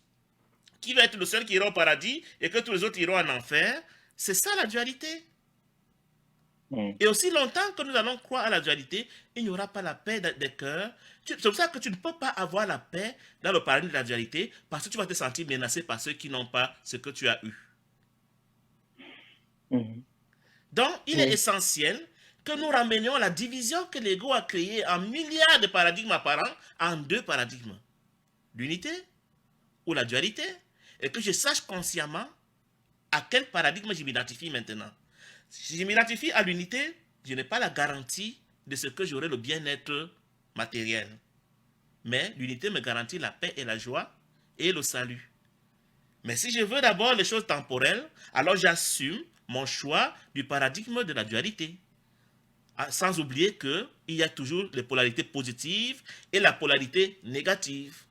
Speaker 1: qui va être le seul qui ira au paradis et que tous les autres iront en enfer. C'est ça la dualité. Et aussi longtemps que nous allons croire à la dualité, il n'y aura pas la paix des cœurs. C'est pour ça que tu ne peux pas avoir la paix dans le paradigme de la dualité parce que tu vas te sentir menacé par ceux qui n'ont pas ce que tu as eu. Donc, il est essentiel que nous ramenions la division que l'ego a créée en milliards de paradigmes apparents en deux paradigmes. L'unité ou la dualité. Et que je sache consciemment à quel paradigme je m'identifie maintenant. Si je m'identifie à l'unité, je n'ai pas la garantie de ce que j'aurai le bien-être matériel. Mais l'unité me garantit la paix et la joie et le salut. Mais si je veux d'abord les choses temporelles, alors j'assume mon choix du paradigme de la dualité. Sans oublier qu'il y a toujours les polarités positives et la polarité négative.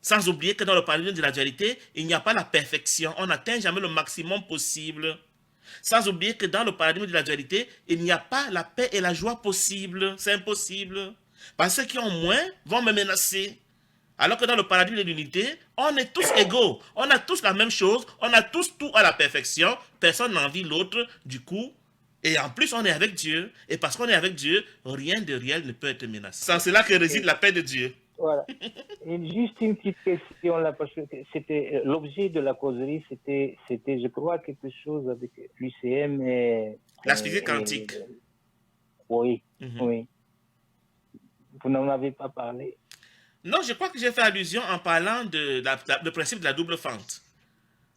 Speaker 1: Sans oublier que dans le paradigme de la dualité, il n'y a pas la perfection. On n'atteint jamais le maximum possible. Sans oublier que dans le paradigme de la dualité, il n'y a pas la paix et la joie possible. C'est impossible. Parce que ceux qui ont moins vont me menacer. Alors que dans le paradigme de l'unité, on est tous égaux. On a tous la même chose. On a tous tout à la perfection. Personne n'envie l'autre. Du coup, et en plus, on est avec Dieu. Et parce qu'on est avec Dieu, rien de réel ne peut être menacé. C'est en cela que réside la paix de Dieu.
Speaker 2: Voilà. Et juste une petite question là, parce que c'était l'objet de la causerie, c'était, je crois, quelque chose avec l'UCM et
Speaker 1: la physique quantique.
Speaker 2: Oui, oui. Vous n'en avez pas parlé.
Speaker 1: Non, je crois que j'ai fait allusion en parlant de principe de la double fente.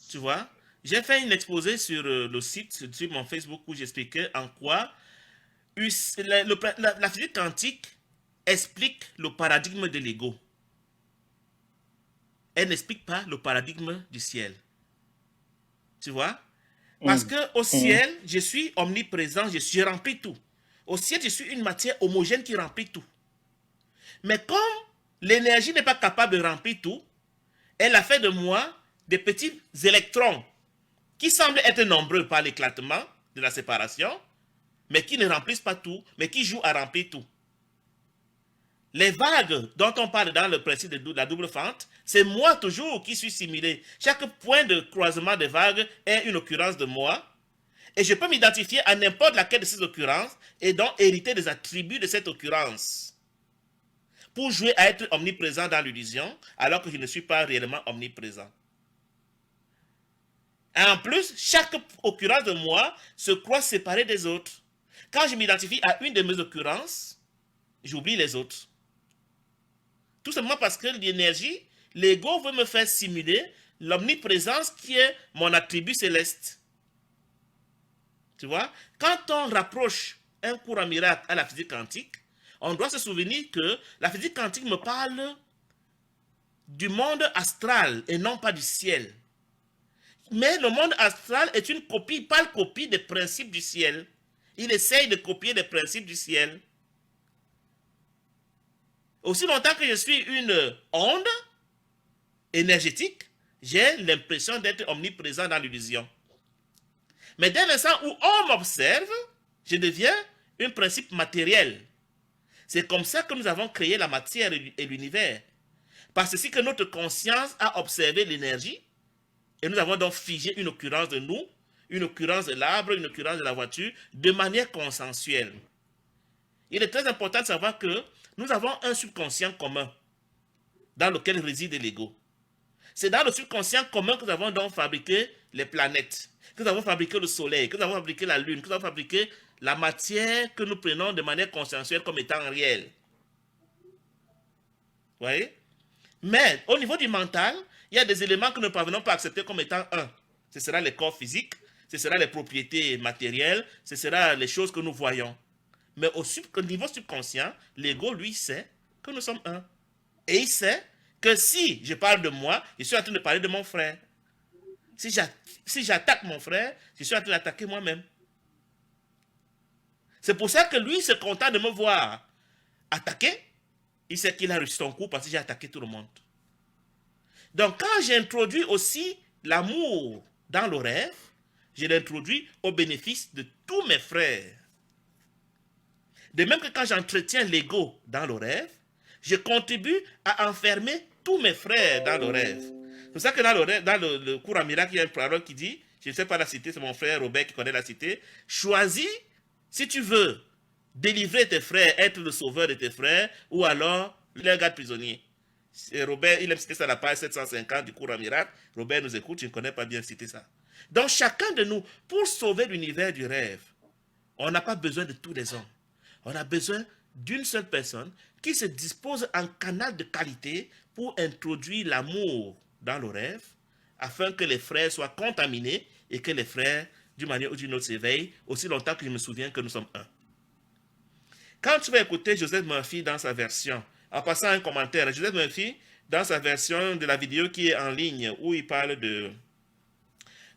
Speaker 1: Tu vois, j'ai fait une exposé sur le site, sur mon Facebook, où j'expliquais en quoi la physique quantique explique le paradigme de l'ego. Elle n'explique pas le paradigme du ciel. Tu vois? Parce qu'au ciel, je suis omniprésent, je remplis tout. Au ciel, je suis une matière homogène qui remplit tout. Mais comme l'énergie n'est pas capable de remplir tout, elle a fait de moi des petits électrons qui semblent être nombreux par l'éclatement de la séparation, mais qui ne remplissent pas tout, mais qui jouent à remplir tout. Les vagues dont on parle dans le principe de la double fente, c'est moi toujours qui suis simulé. Chaque point de croisement des vagues est une occurrence de moi. Et je peux m'identifier à n'importe laquelle de ces occurrences et donc hériter des attributs de cette occurrence. Pour jouer à être omniprésent dans l'illusion, alors que je ne suis pas réellement omniprésent. Et en plus, chaque occurrence de moi se croit séparée des autres. Quand je m'identifie à une de mes occurrences, j'oublie les autres. Tout simplement parce que l'énergie, l'ego veut me faire simuler l'omniprésence qui est mon attribut céleste. Tu vois? Quand on rapproche un cours en miracle à la physique quantique, on doit se souvenir que la physique quantique me parle du monde astral et non pas du ciel. Mais le monde astral est une copie, pâle copie des principes du ciel. Il essaye de copier les principes du ciel. Aussi longtemps que je suis une onde énergétique, j'ai l'impression d'être omniprésent dans l'illusion. Mais dès l'instant où on m'observe, je deviens un principe matériel. C'est comme ça que nous avons créé la matière et l'univers. Parce que notre conscience a observé l'énergie, et nous avons donc figé une occurrence de nous, une occurrence de l'arbre, une occurrence de la voiture, de manière consensuelle. Il est très important de savoir que nous avons un subconscient commun, dans lequel réside l'ego. C'est dans le subconscient commun que nous avons donc fabriqué les planètes, que nous avons fabriqué le soleil, que nous avons fabriqué la lune, que nous avons fabriqué la matière que nous prenons de manière consensuelle comme étant réelle. Vous voyez? Mais au niveau du mental, il y a des éléments que nous ne parvenons pas à accepter comme étant un. Ce sera les corps physiques, ce sera les propriétés matérielles, ce sera les choses que nous voyons. Mais au niveau subconscient, l'ego, lui, sait que nous sommes un. Et il sait que si je parle de moi, je suis en train de parler de mon frère. Si j'attaque mon frère, je suis en train d'attaquer moi-même. C'est pour ça que lui se contente de me voir attaquer. Il sait qu'il a reçu son coup parce que j'ai attaqué tout le monde. Donc quand j'introduis aussi l'amour dans le rêve, je l'introduis au bénéfice de tous mes frères. De même que quand j'entretiens l'ego dans le rêve, je contribue à enfermer tous mes frères dans le rêve. C'est pour ça que dans le cours en miracle, il y a une parole qui dit, je ne sais pas la citer, c'est mon frère Robert qui connaît la citer, choisis si tu veux délivrer tes frères, être le sauveur de tes frères, ou alors les garde prisonnier. Robert, il aime citer ça à la page 750 du cours en miracle. Robert nous écoute, je ne connais pas bien citer ça. Donc chacun de nous, pour sauver l'univers du rêve, on n'a pas besoin de tous les hommes. On a besoin d'une seule personne qui se dispose en canal de qualité pour introduire l'amour dans le rêve, afin que les frères soient contaminés et que les frères, d'une manière ou d'une autre, s'éveillent, aussi longtemps que je me souviens que nous sommes un. Quand tu vas écouter Joseph Murphy dans sa version, en passant un commentaire, Joseph Murphy, dans sa version de la vidéo qui est en ligne, où il parle de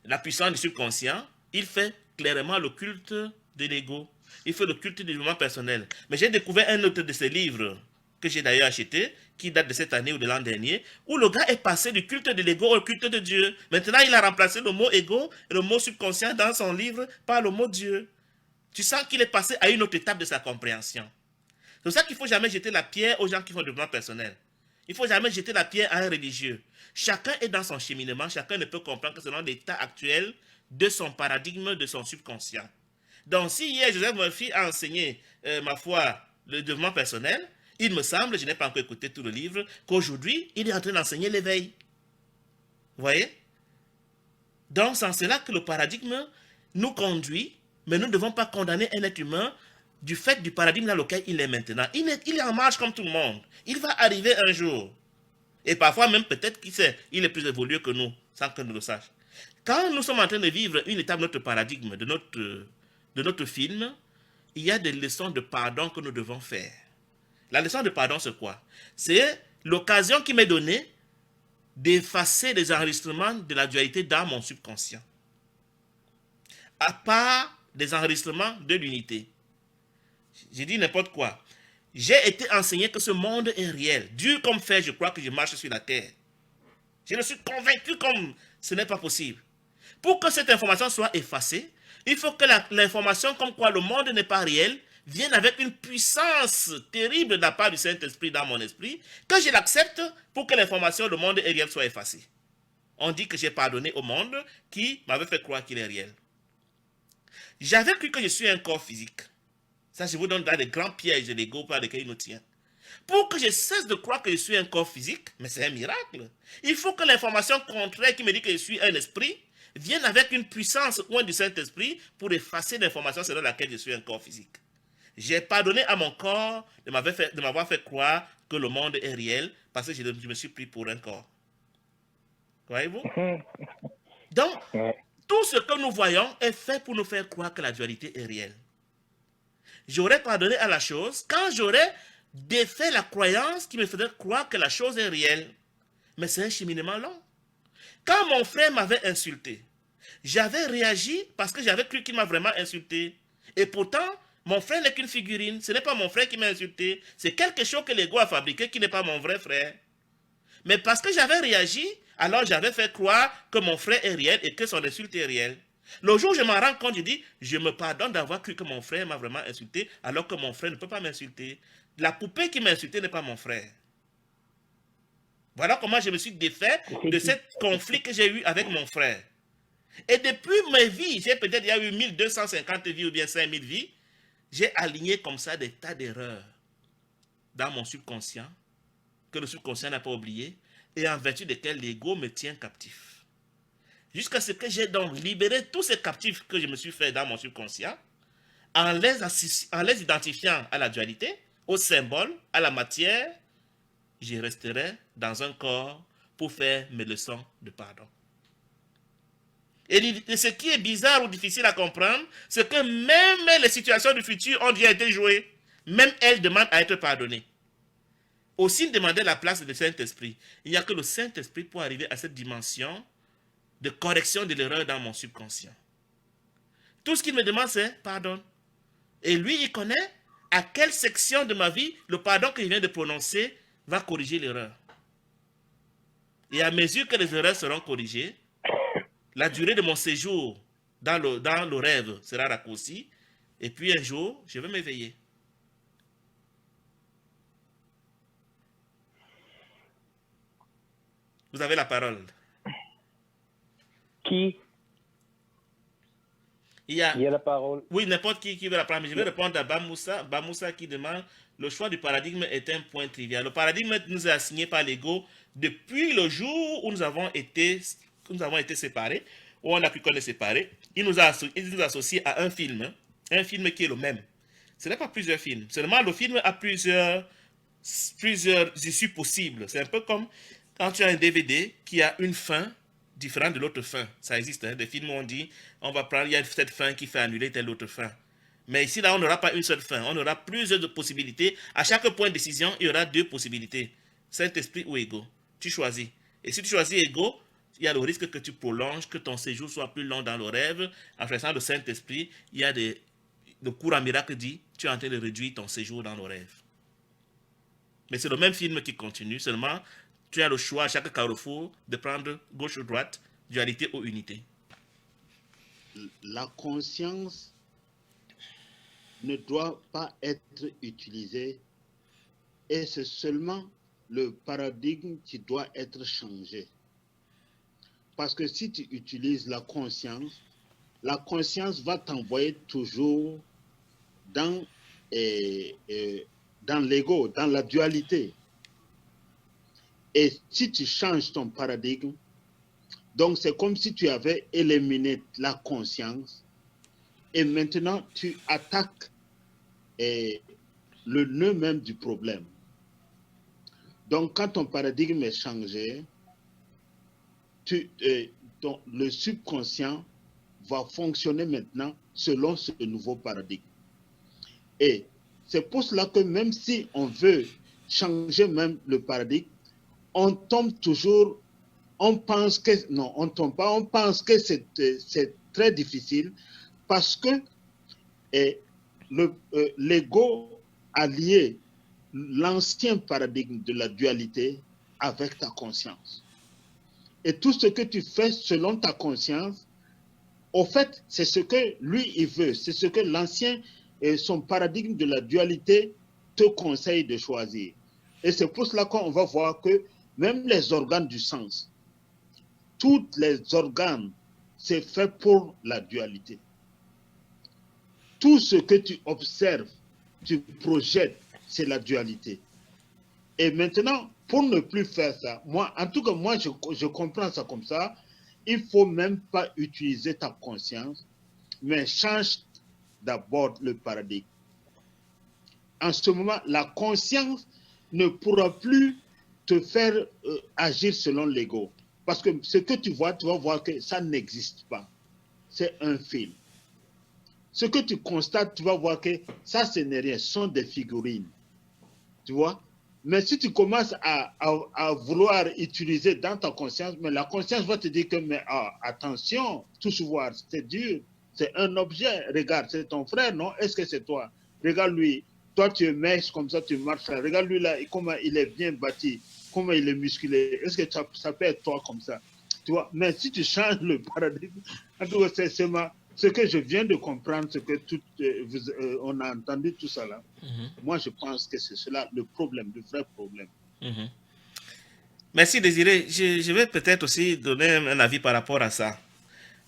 Speaker 1: la puissance du subconscient, il fait clairement le culte de l'ego. Il fait le culte du développement personnel. Mais j'ai découvert un autre de ses livres, que j'ai d'ailleurs acheté, qui date de cette année ou de l'an dernier, où le gars est passé du culte de l'ego au culte de Dieu. Maintenant, il a remplacé le mot ego et le mot subconscient dans son livre par le mot Dieu. Tu sens qu'il est passé à une autre étape de sa compréhension. C'est pour ça qu'il ne faut jamais jeter la pierre aux gens qui font du développement personnel. Il ne faut jamais jeter la pierre à un religieux. Chacun est dans son cheminement, chacun ne peut comprendre que selon l'état actuel de son paradigme, de son subconscient. Donc, si hier Joseph Murphy a enseigné, ma foi, le développement personnel, il me semble, je n'ai pas encore écouté tout le livre, qu'aujourd'hui, il est en train d'enseigner l'éveil. Vous voyez? Donc, c'est en cela que le paradigme nous conduit, mais nous ne devons pas condamner un être humain du fait du paradigme dans lequel il est maintenant. Il est en marche comme tout le monde. Il va arriver un jour. Et parfois même, peut-être, qui sait, il est plus évolué que nous, sans que nous le sachions. Quand nous sommes en train de vivre une étape de notre paradigme, de notre film, il y a des leçons de pardon que nous devons faire. La leçon de pardon, c'est quoi? C'est l'occasion qui m'est donnée d'effacer les enregistrements de la dualité dans mon subconscient. À part des enregistrements de l'unité. J'ai dit n'importe quoi. J'ai été enseigné que ce monde est réel. Dur comme fer, je crois que je marche sur la terre. Je le suis convaincu comme ce n'est pas possible. Pour que cette information soit effacée, il faut que l'information comme quoi le monde n'est pas réel vienne avec une puissance terrible de la part du Saint-Esprit dans mon esprit, que je l'accepte pour que l'information le monde est réel soit effacée. On dit que j'ai pardonné au monde qui m'avait fait croire qu'il est réel. J'avais cru que je suis un corps physique. Ça, je vous donne dans les grands pièges de l'ego par lesquels il nous tient. Pour que je cesse de croire que je suis un corps physique, mais c'est un miracle. Il faut que l'information contraire qui me dit que je suis un esprit vienne avec une puissance loin du Saint-Esprit pour effacer l'information selon laquelle je suis un corps physique. J'ai pardonné à mon corps de m'avoir fait croire que le monde est réel parce que je me suis pris pour un corps. Voyez-vous? Donc, tout ce que nous voyons est fait pour nous faire croire que la dualité est réelle. J'aurais pardonné à la chose quand j'aurais défait la croyance qui me faisait croire que la chose est réelle. Mais c'est un cheminement long. Quand mon frère m'avait insulté, j'avais réagi parce que j'avais cru qu'il m'a vraiment insulté. Et pourtant, mon frère n'est qu'une figurine. Ce n'est pas mon frère qui m'a insulté. C'est quelque chose que l'ego a fabriqué qui n'est pas mon vrai frère. Mais parce que j'avais réagi, alors j'avais fait croire que mon frère est réel et que son insulte est réelle. Le jour où je m'en rends compte, je dis, je me pardonne d'avoir cru que mon frère m'a vraiment insulté, alors que mon frère ne peut pas m'insulter. La poupée qui m'a insulté n'est pas mon frère. Voilà comment je me suis défait de ce conflit que j'ai eu avec mon frère. Et depuis mes vies, j'ai peut-être il y a eu 1250 vies ou bien 5000 vies, j'ai aligné comme ça des tas d'erreurs dans mon subconscient, que le subconscient n'a pas oublié, et en vertu desquelles l'ego me tient captif. Jusqu'à ce que j'ai donc libéré tous ces captifs que je me suis fait dans mon subconscient, en les identifiant à la dualité, au symbole, à la matière, je resterai dans un corps pour faire mes leçons de pardon. Et ce qui est bizarre ou difficile à comprendre, c'est que même les situations du futur ont déjà été jouées. Même elles demandent à être pardonnées. Aussi demander la place du Saint-Esprit. Il n'y a que le Saint-Esprit pour arriver à cette dimension de correction de l'erreur dans mon subconscient. Tout ce qu'il me demande, c'est pardon. Et lui, il connaît à quelle section de ma vie le pardon que je viens de prononcer va corriger l'erreur. Et à mesure que les erreurs seront corrigées, la durée de mon séjour dans le rêve sera raccourcie. Et puis un jour, je vais m'éveiller. Vous avez la parole.
Speaker 2: Qui
Speaker 1: Il
Speaker 2: a la parole?
Speaker 1: Oui, n'importe qui veut la prendre. Mais je vais répondre à Bamoussa. Bamoussa qui demande, le choix du paradigme est un point trivial. Le paradigme nous est assigné par l'ego depuis le jour où nous avons été séparés, où on a pu qu'on est séparés. Il nous a associés à un film qui est le même. Ce n'est pas plusieurs films. Seulement, le film a plusieurs issues possibles. C'est un peu comme quand tu as un DVD qui a une fin différente de l'autre fin. Ça existe, hein? Des films où on dit, il y a cette fin qui fait annuler telle autre fin. Mais ici, là, on n'aura pas une seule fin. On aura plusieurs possibilités. À chaque point de décision, il y aura deux possibilités. Saint-Esprit ou ego. Tu choisis. Et si tu choisis ego, il y a le risque que tu prolonges, que ton séjour soit plus long dans le rêve. En faisant le Saint-Esprit, il y a le cours en miracle dit, tu es en train de réduire ton séjour dans le rêve. Mais c'est le même film qui continue, seulement tu as le choix à chaque carrefour de prendre gauche ou droite, dualité ou unité.
Speaker 4: La conscience ne doit pas être utilisée et c'est seulement le paradigme qui doit être changé. Parce que si tu utilises la conscience va t'envoyer toujours dans l'ego, dans la dualité. Et si tu changes ton paradigme, donc c'est comme si tu avais éliminé la conscience et maintenant tu attaques le nœud même du problème. Donc quand ton paradigme est changé, le subconscient va fonctionner maintenant selon ce nouveau paradigme. Et c'est pour cela que même si on veut changer même le paradigme, on tombe toujours, on pense que, non, on ne tombe pas, on pense que c'est très difficile parce que l'ego a lié l'ancien paradigme de la dualité avec ta conscience. Et tout ce que tu fais selon ta conscience, au fait, c'est ce que lui, il veut, c'est ce que l'ancien, son paradigme de la dualité te conseille de choisir. Et c'est pour cela qu'on va voir que même les organes du sens, tous les organes, c'est fait pour la dualité. Tout ce que tu observes, tu projettes, c'est la dualité. Et maintenant, pour ne plus faire ça, moi, en tout cas, moi, je comprends ça comme ça. Il ne faut même pas utiliser ta conscience, mais change d'abord le paradigme. En ce moment, la conscience ne pourra plus te faire agir selon l'ego. Parce que ce que tu vas voir que ça n'existe pas. C'est un film. Ce que tu constates, tu vas voir que ça, ce n'est rien. Ce sont des figurines. Tu vois? Mais si tu commences à vouloir utiliser dans ta conscience, mais la conscience va te dire que, mais attention, touche voir, c'est dur, c'est un objet. Regarde, c'est ton frère, non? Est-ce que c'est toi? Regarde lui, toi tu es mince comme ça, tu marches là. Regarde lui là, comment il est bien bâti, comment il est musclé. Est-ce que ça peut être toi comme ça? Tu vois? Mais si tu changes le paradigme, en tout cas, ce que je viens de comprendre, ce que on a entendu tout ça là. Moi, je pense que c'est cela le problème, le vrai problème.
Speaker 1: Merci Désiré. Je vais peut-être aussi donner un avis par rapport à ça.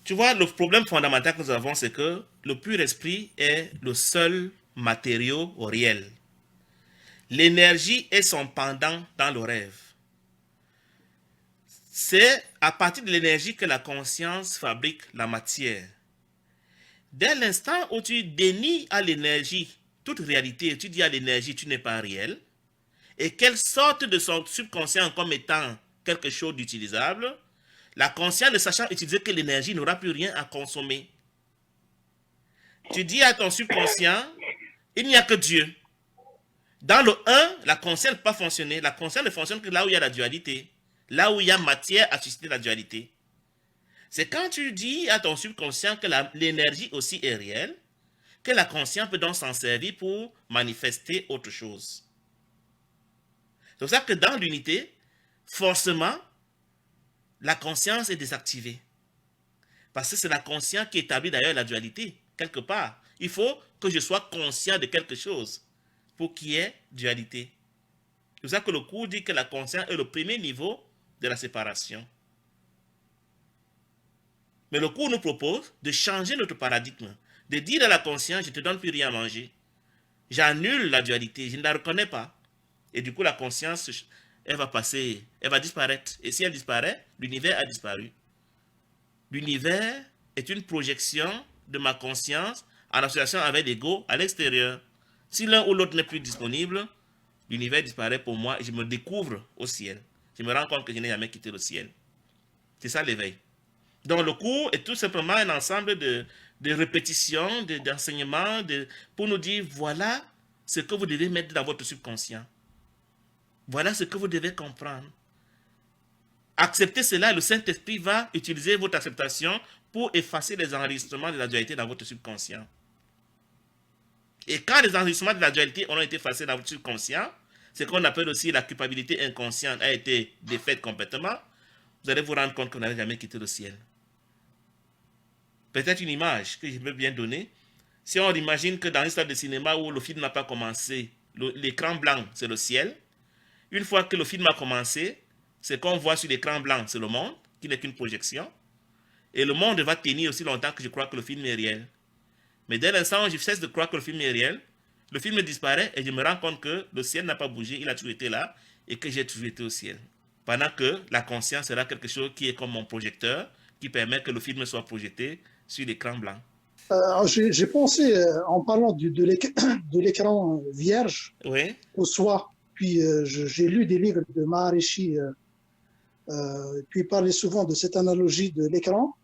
Speaker 1: Tu vois, le problème fondamental que nous avons, c'est que le pur esprit est le seul matériau réel. L'énergie est son pendant dans le rêve. C'est à partir de l'énergie que la conscience fabrique la matière. Dès l'instant où tu dénies à l'énergie toute réalité, tu dis à l'énergie tu n'es pas réel, et qu'elle sorte de son subconscient comme étant quelque chose d'utilisable, la conscience ne sachant utiliser que l'énergie n'aura plus rien à consommer. Tu dis à ton subconscient, il n'y a que Dieu. Dans le 1, la conscience ne peut pas fonctionner. La conscience ne fonctionne que là où il y a la dualité. Là où il y a matière à susciter la dualité. C'est quand tu dis à ton subconscient que l'énergie aussi est réelle, que la conscience peut donc s'en servir pour manifester autre chose. C'est pour ça que dans l'unité, forcément, la conscience est désactivée. Parce que c'est la conscience qui établit d'ailleurs la dualité, quelque part. Il faut que je sois conscient de quelque chose pour qu'il y ait dualité. C'est pour ça que le cours dit que la conscience est le premier niveau de la séparation. Mais le cours nous propose de changer notre paradigme, de dire à la conscience, je ne te donne plus rien à manger. J'annule la dualité, je ne la reconnais pas. Et du coup, la conscience, elle va passer, elle va disparaître. Et si elle disparaît, l'univers a disparu. L'univers est une projection de ma conscience en association avec l'ego à l'extérieur. Si l'un ou l'autre n'est plus disponible, l'univers disparaît pour moi et je me découvre au ciel. Je me rends compte que je n'ai jamais quitté le ciel. C'est ça l'éveil. Donc le cours est tout simplement un ensemble de répétitions, d'enseignements, pour nous dire voilà ce que vous devez mettre dans votre subconscient. Voilà ce que vous devez comprendre. Acceptez cela, le Saint-Esprit va utiliser votre acceptation pour effacer les enregistrements de la dualité dans votre subconscient. Et quand les enregistrements de la dualité ont été effacés dans votre subconscient, ce qu'on appelle aussi la culpabilité inconsciente a été défaite complètement, vous allez vous rendre compte que vous n'avez jamais quitté le ciel. Peut-être une image que je peux bien donner. Si on imagine que dans une salle de cinéma où le film n'a pas commencé, l'écran blanc, c'est le ciel. Une fois que le film a commencé, ce qu'on voit sur l'écran blanc, c'est le monde, qui n'est qu'une projection. Et le monde va tenir aussi longtemps que je crois que le film est réel. Mais dès l'instant où je cesse de croire que le film est réel, le film disparaît et je me rends compte que le ciel n'a pas bougé, il a toujours été là et que j'ai toujours été au ciel. Pendant que la conscience sera quelque chose qui est comme mon projecteur, qui permet que le film soit projeté sur l'écran blanc.
Speaker 3: J'ai pensé, en parlant de l'écran vierge,
Speaker 1: Oui.
Speaker 3: au soi. Puis j'ai lu des livres de Maharishi, puis il parlait souvent de cette analogie de l'écran.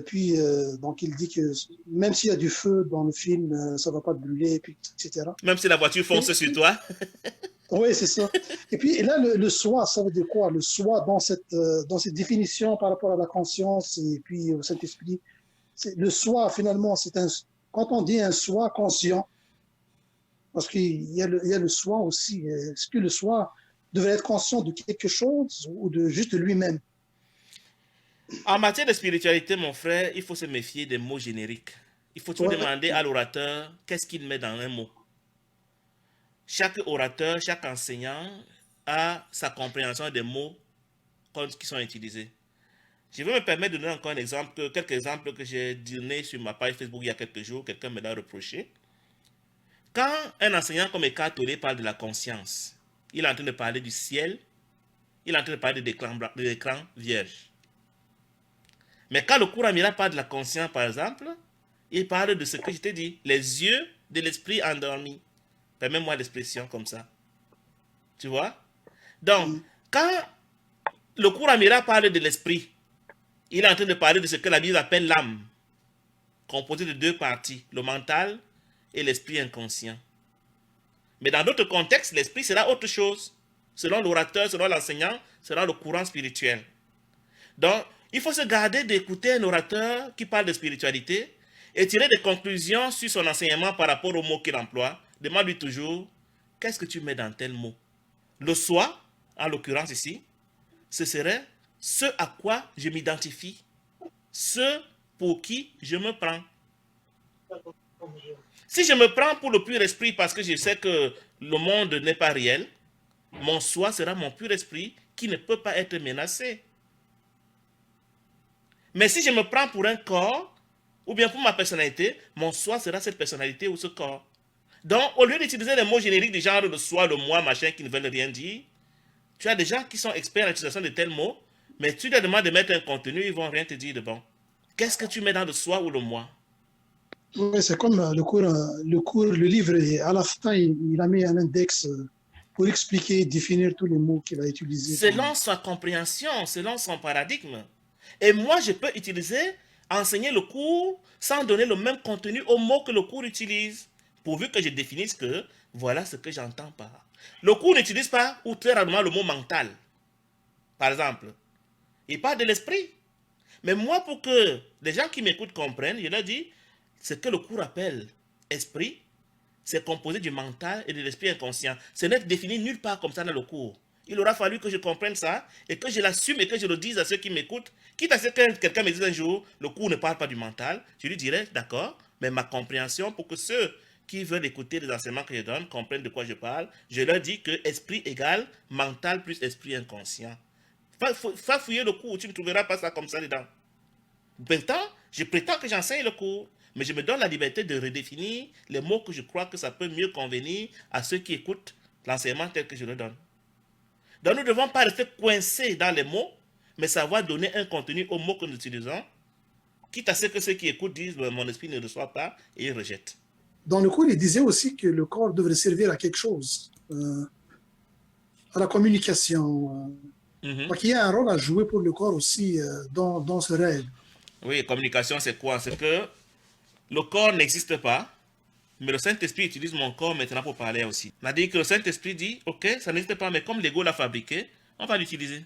Speaker 3: Puis donc il dit que même s'il y a du feu dans le film, ça ne va pas te brûler, puis, etc.
Speaker 1: Même si la voiture fonce sur toi.
Speaker 3: Oui, c'est ça. Et puis là, le soi, ça veut dire quoi? Le soi dans cette définition par rapport à la conscience et puis au Saint-Esprit. Le soi, finalement, quand on dit un soi conscient, parce qu'il y a le soi aussi. Est-ce que le soi devrait être conscient de quelque chose ou de juste de lui-même?
Speaker 1: En matière de spiritualité, mon frère, il faut se méfier des mots génériques. Il faut toujours demander à l'orateur qu'est-ce qu'il met dans un mot. Chaque orateur, chaque enseignant a sa compréhension des mots qui sont utilisés. Je vais me permettre de donner encore quelques exemples que j'ai donnés sur ma page Facebook il y a quelques jours. Quelqu'un me l'a reproché. Quand un enseignant comme Eckhart Tolle parle de la conscience, il est en train de parler du ciel, il est en train de parler de l'écran vierge. Mais quand le cours Amira parle de la conscience, par exemple, il parle de ce que je t'ai dit, les yeux de l'esprit endormi. Permets-moi l'expression comme ça. Tu vois? Donc, quand le cours Amira parle de l'esprit, il est en train de parler de ce que la Bible appelle l'âme, composée de deux parties, le mental et l'esprit inconscient. Mais dans d'autres contextes, l'esprit sera autre chose. Selon l'orateur, selon l'enseignant, sera le courant spirituel. Donc, il faut se garder d'écouter un orateur qui parle de spiritualité et tirer des conclusions sur son enseignement par rapport aux mots qu'il emploie. Demande-lui toujours, qu'est-ce que tu mets dans tel mot? Le soi, en l'occurrence ici, ce serait ce à quoi je m'identifie, ce pour qui je me prends. Si je me prends pour le pur esprit parce que je sais que le monde n'est pas réel, mon soi sera mon pur esprit qui ne peut pas être menacé. Mais si je me prends pour un corps, ou bien pour ma personnalité, mon soi sera cette personnalité ou ce corps. Donc, au lieu d'utiliser les mots génériques du genre le soi, le moi, machin, qui ne veulent rien dire, tu as des gens qui sont experts en l'utilisation de tels mots, mais tu leur demandes de mettre un contenu, ils ne vont rien te dire de bon. Qu'est-ce que tu mets dans le soi ou le moi?
Speaker 3: Oui, c'est comme le livre, et à la fin, il a mis un index pour expliquer, définir tous les mots qu'il a utilisés.
Speaker 1: Selon sa compréhension, selon son paradigme. Et moi, je peux utiliser, enseigner le cours sans donner le même contenu aux mots que le cours utilise, pourvu que je définisse que voilà ce que j'entends par. Le cours n'utilise pas ou très rarement le mot mental. Par exemple, il parle de l'esprit. Mais moi, pour que les gens qui m'écoutent comprennent, je leur dis, ce que le cours appelle esprit, c'est composé du mental et de l'esprit inconscient. Ce n'est défini nulle part comme ça dans le cours. Il aura fallu que je comprenne ça et que je l'assume et que je le dise à ceux qui m'écoutent. Quitte à ce que quelqu'un me dise un jour, le cours ne parle pas du mental, je lui dirai, d'accord, mais ma compréhension pour que ceux qui veulent écouter les enseignements que je donne comprennent de quoi je parle, je leur dis que esprit égale mental plus esprit inconscient. Va fouiller le cours, tu ne trouveras pas ça comme ça dedans. Pourtant, je prétends que j'enseigne le cours, mais je me donne la liberté de redéfinir les mots que je crois que ça peut mieux convenir à ceux qui écoutent l'enseignement tel que je le donne. Donc nous ne devons pas rester coincés dans les mots, mais savoir donner un contenu aux mots que nous utilisons, quitte à ce que ceux qui écoutent disent mon esprit ne reçoit pas et ils rejettent.
Speaker 3: Dans le cours, il disait aussi que le corps devrait servir à quelque chose, à la communication. Donc il y a un rôle à jouer pour le corps aussi dans ce rêve.
Speaker 1: Oui, communication, c'est quoi? C'est que le corps n'existe pas, mais le Saint-Esprit utilise mon corps maintenant pour parler aussi. On a dit que le Saint-Esprit dit, ok, ça n'existe pas, mais comme l'ego l'a fabriqué, on va l'utiliser.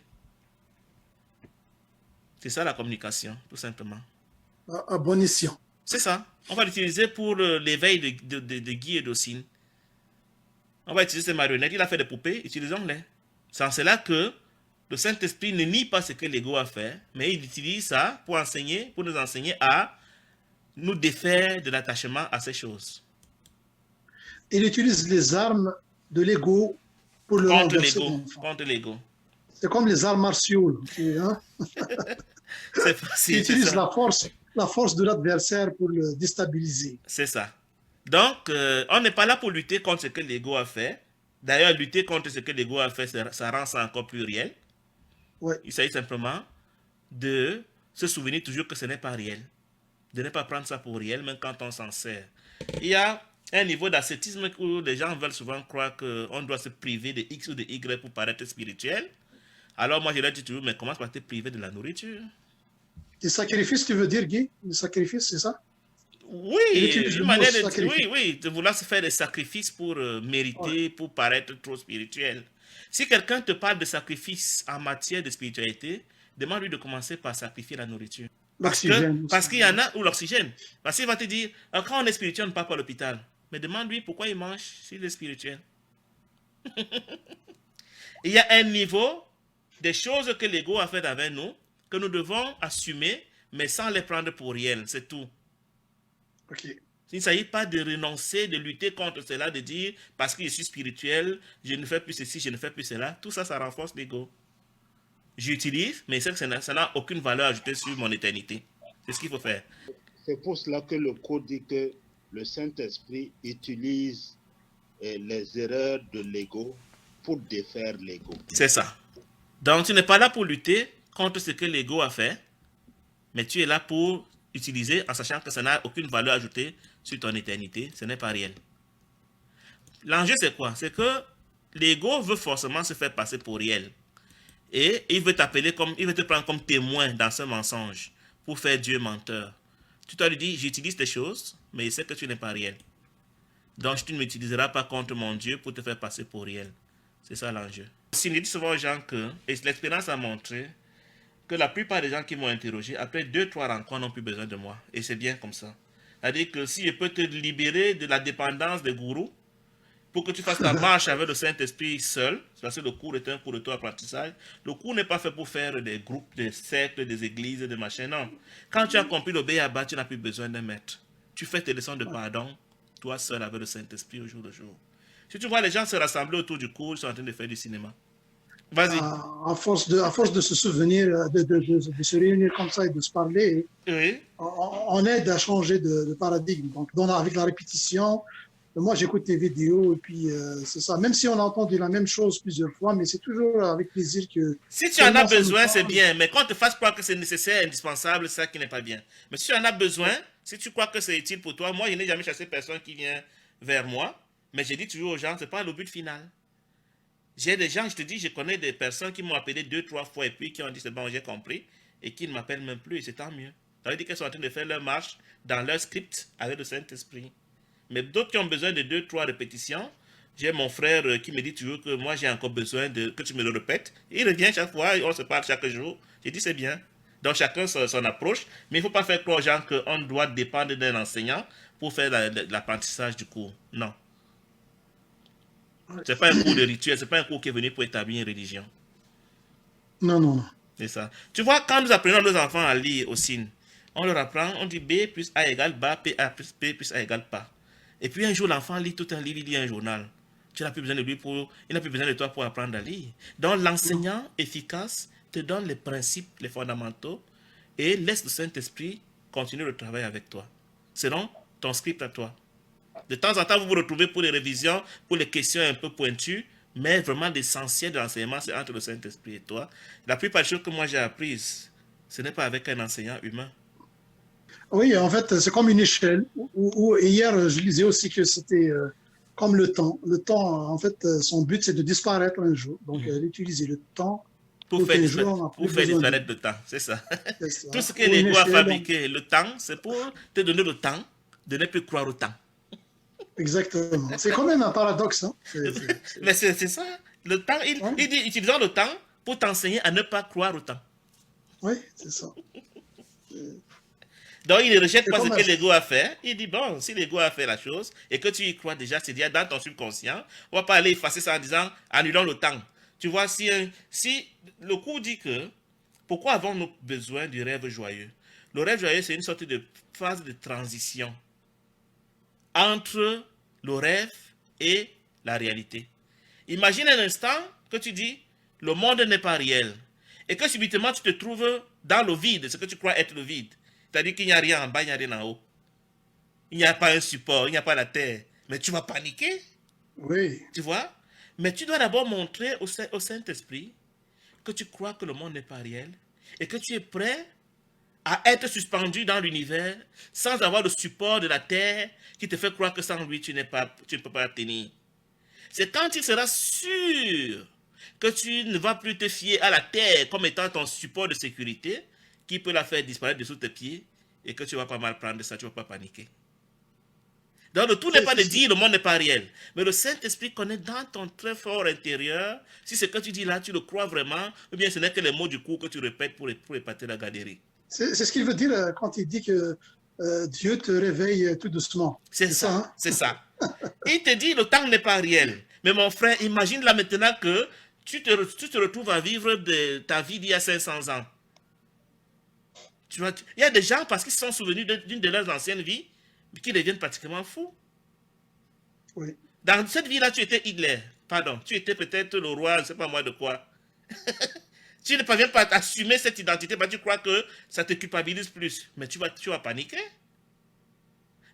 Speaker 1: C'est ça la communication, tout simplement.
Speaker 3: À bon escient.
Speaker 1: C'est ça. On va l'utiliser pour l'éveil de Guy et d'Ossine. On va utiliser ces marionnettes. Il a fait des poupées, utilisons-les. C'est en cela que le Saint-Esprit ne nie pas ce que l'ego a fait, mais il utilise ça pour enseigner, pour nous enseigner à nous défaire de l'attachement à ces choses.
Speaker 3: Il utilise les armes de l'ego pour le renverser.
Speaker 1: Contre l'ego.
Speaker 3: C'est comme les arts martiaux. Hein?
Speaker 1: C'est facile.
Speaker 3: Il utilise la force de l'adversaire pour le déstabiliser.
Speaker 1: C'est ça. Donc, on n'est pas là pour lutter contre ce que l'ego a fait. D'ailleurs, lutter contre ce que l'ego a fait, ça rend ça encore plus réel.
Speaker 3: Ouais.
Speaker 1: Il s'agit simplement de se souvenir toujours que ce n'est pas réel. De ne pas prendre ça pour réel, même quand on s'en sert. Il y a un niveau d'ascétisme où les gens veulent souvent croire qu'on doit se priver de X ou de Y pour paraître spirituel. Alors moi, je leur dis toujours, mais commence par te priver de la nourriture.
Speaker 3: Des sacrifices, tu veux dire, Guy? Des sacrifices, c'est ça?
Speaker 1: Oui, une manière de vouloir se faire des sacrifices pour mériter, pour paraître trop spirituel. Si quelqu'un te parle de sacrifice en matière de spiritualité, demande-lui de commencer par sacrifier la nourriture. Parce qu'il y en a, ou l'oxygène. Parce qu'il va te dire, quand on est spirituel, on ne part pas à l'hôpital. Mais demande-lui pourquoi il mange s'il est spirituel. Il y a un niveau des choses que l'ego a fait avec nous, que nous devons assumer, mais sans les prendre pour réelles, c'est tout.
Speaker 3: Okay.
Speaker 1: Il ne s'agit pas de renoncer, de lutter contre cela, de dire, parce que je suis spirituel, je ne fais plus ceci, je ne fais plus cela. Tout ça, ça renforce l'ego. J'utilise, mais ça n'a aucune valeur ajoutée sur mon éternité. C'est ce qu'il faut faire.
Speaker 4: C'est pour cela que le code dit que le Saint-Esprit utilise les erreurs de l'ego pour défaire l'ego.
Speaker 1: C'est ça. Donc, tu n'es pas là pour lutter contre ce que l'ego a fait, mais tu es là pour utiliser en sachant que ça n'a aucune valeur ajoutée sur ton éternité. Ce n'est pas réel. L'enjeu, c'est quoi? C'est que l'ego veut forcément se faire passer pour réel. Et il veut il veut te prendre comme témoin dans ce mensonge pour faire Dieu menteur. Tu dois lui dire, j'utilise tes choses, mais il sait que tu n'es pas réel. Donc, tu ne m'utiliseras pas contre mon Dieu pour te faire passer pour réel. C'est ça l'enjeu. Si je dis souvent aux gens que, et l'expérience a montré, que la plupart des gens qui m'ont interrogé, après 2-3 rencontres, n'ont plus besoin de moi. Et c'est bien comme ça. C'est-à-dire que si je peux te libérer de la dépendance des gourous, pour que tu fasses ta marche avec le Saint-Esprit seul, parce que le cours est un cours de auto-apprentissage, le cours n'est pas fait pour faire des groupes, des cercles, des églises, des machins, non. Quand tu as compris le B.A.B.A., tu n'as plus besoin d'un maître. Tu fais tes leçons de pardon, toi seul avec le Saint-Esprit au jour le jour. Si tu vois les gens se rassembler autour du cours, ils sont en train de faire du cinéma. Vas-y.
Speaker 3: À force de se souvenir, de se réunir comme ça et de se parler,
Speaker 1: Oui.
Speaker 3: on aide à changer de paradigme. Donc, avec la répétition, moi, j'écoute tes vidéos et puis c'est ça. Même si on a entendu la même chose plusieurs fois, mais c'est toujours avec plaisir que...
Speaker 1: Si tu en as besoin, c'est bien. Mais quand on te fasse croire que c'est nécessaire, indispensable, c'est ça qui n'est pas bien. Mais si tu en as besoin, si tu crois que c'est utile pour toi, moi, je n'ai jamais chassé personne qui vient vers moi. Mais j'ai dit toujours aux gens, ce n'est pas le but final. J'ai des gens, je te dis, je connais des personnes qui m'ont appelé 2-3 fois et puis qui ont dit c'est bon, j'ai compris, et qui ne m'appellent même plus, et c'est tant mieux. Ça veut dire qu'elles sont en train de faire leur marche dans leur script avec le Saint-Esprit. Mais d'autres qui ont besoin de 2-3 répétitions, j'ai mon frère qui me dit toujours que moi j'ai encore besoin que tu me le répètes. Il revient chaque fois, on se parle chaque jour. J'ai dit c'est bien. Donc chacun son approche, mais il ne faut pas faire croire aux gens qu'on doit dépendre d'un enseignant pour faire l'apprentissage du cours. Non. Ce n'est pas un cours de rituel, ce n'est pas un cours qui est venu pour établir une religion.
Speaker 3: Non, non, non.
Speaker 1: C'est ça. Tu vois, quand nous apprenons nos enfants à lire au signe, on leur apprend, on dit B plus A égale bas, P plus A égale pas. Et puis un jour, l'enfant lit tout un livre, il lit un journal. Tu n'as plus besoin de lui il n'a plus besoin de toi pour apprendre à lire. Donc l'enseignant efficace te donne les principes, les fondamentaux, et laisse le Saint-Esprit continuer le travail avec toi. Selon ton script à toi. De temps en temps, vous vous retrouvez pour les révisions, pour les questions un peu pointues, mais vraiment l'essentiel de l'enseignement, c'est entre le Saint-Esprit et toi. La plupart des choses que moi j'ai apprises, ce n'est pas avec un enseignant humain.
Speaker 3: Oui, en fait, c'est comme une échelle. Hier, je lisais aussi que c'était comme le temps. Le temps, en fait, son but, c'est de disparaître un jour. Donc, utiliser le temps
Speaker 1: pour faire disparaître le temps, c'est ça. Tout ce que l'ego a fabriqué, le temps, c'est pour te donner le temps de ne plus croire au temps.
Speaker 3: Exactement. C'est quand même un paradoxe. Hein?
Speaker 1: Mais c'est ça. Le temps, il dit, utilisons le temps pour t'enseigner à ne pas croire au temps.
Speaker 3: Oui, c'est ça.
Speaker 1: Donc, il ne rejette pas ce que l'ego a fait. Il dit, bon, si l'ego a fait la chose et que tu y crois déjà, c'est déjà dans ton subconscient, on ne va pas aller effacer ça en disant, annulons le temps. Tu vois, si le cours dit que, pourquoi avons-nous besoin du rêve joyeux? Le rêve joyeux, c'est une sorte de phase de transition entre le rêve et la réalité. Imagine un instant que tu dis, le monde n'est pas réel. Et que subitement tu te trouves dans le vide, ce que tu crois être le vide. C'est-à-dire qu'il n'y a rien en bas, il n'y a rien en haut. Il n'y a pas un support, il n'y a pas la terre. Mais tu vas paniquer.
Speaker 3: Oui.
Speaker 1: Tu vois? Mais tu dois d'abord montrer au Saint-Esprit que tu crois que le monde n'est pas réel et que tu es prêt à être suspendu dans l'univers sans avoir le support de la terre qui te fait croire que sans lui, tu ne peux pas tenir. C'est quand tu seras sûr que tu ne vas plus te fier à la terre comme étant ton support de sécurité qui peut la faire disparaître dessous tes pieds et que tu ne vas pas mal prendre ça, tu ne vas pas paniquer. Donc le tout n'est pas de dire le monde n'est pas réel, mais le Saint-Esprit connaît dans ton très fort intérieur si ce que tu dis là, tu le crois vraiment, ou bien ce n'est que les mots du cours que tu répètes pour épater la galerie.
Speaker 3: C'est ce qu'il veut dire quand il dit que Dieu te réveille tout doucement.
Speaker 1: C'est ça, hein? C'est ça. Il te dit le temps n'est pas réel. Mais mon frère, imagine là maintenant que tu te retrouves à vivre ta vie d'il y a 500 ans. Tu vois, il y a des gens, parce qu'ils se sont souvenus d'une de leurs anciennes vies, qui deviennent pratiquement fous.
Speaker 3: Oui.
Speaker 1: Dans cette vie-là, tu étais Hitler. Pardon, tu étais peut-être le roi, je ne sais pas moi de quoi. Tu ne parviens pas à assumer cette identité, parce que tu crois que ça te culpabilise plus. Mais tu vas paniquer.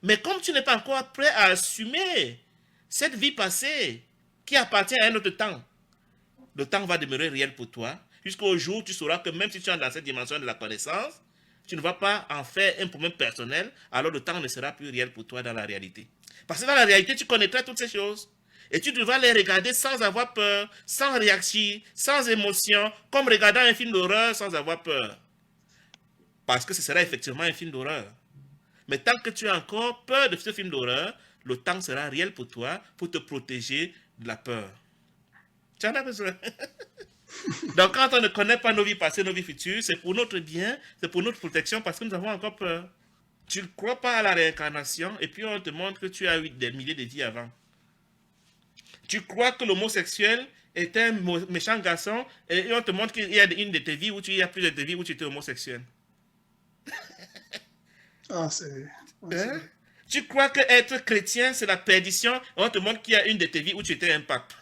Speaker 1: Mais comme tu n'es pas encore prêt à assumer cette vie passée qui appartient à un autre temps, le temps va demeurer réel pour toi, jusqu'au jour où tu sauras que même si tu es dans cette dimension de la connaissance, tu ne vas pas en faire un problème personnel, alors le temps ne sera plus réel pour toi dans la réalité. Parce que dans la réalité, tu connaîtras toutes ces choses. Et tu devras les regarder sans avoir peur, sans réaction, sans émotion, comme regardant un film d'horreur sans avoir peur. Parce que ce sera effectivement un film d'horreur. Mais tant que tu as encore peur de ce film d'horreur, le temps sera réel pour toi, pour te protéger de la peur. Tu en as besoin. Donc, quand on ne connaît pas nos vies passées, nos vies futures, c'est pour notre bien, c'est pour notre protection, parce que nous avons encore peur. Tu ne crois pas à la réincarnation, et puis on te montre que tu as eu des milliers de vies avant. Tu crois que l'homosexuel est un méchant garçon, et on te montre qu'il y a une de tes vies où il y a plus de tes vies où tu étais homosexuel.
Speaker 3: Ah, c'est... ouais, c'est
Speaker 1: Hein?
Speaker 3: vrai.
Speaker 1: Tu crois que être chrétien, c'est la perdition, et on te montre qu'il y a une de tes vies où tu étais un pape.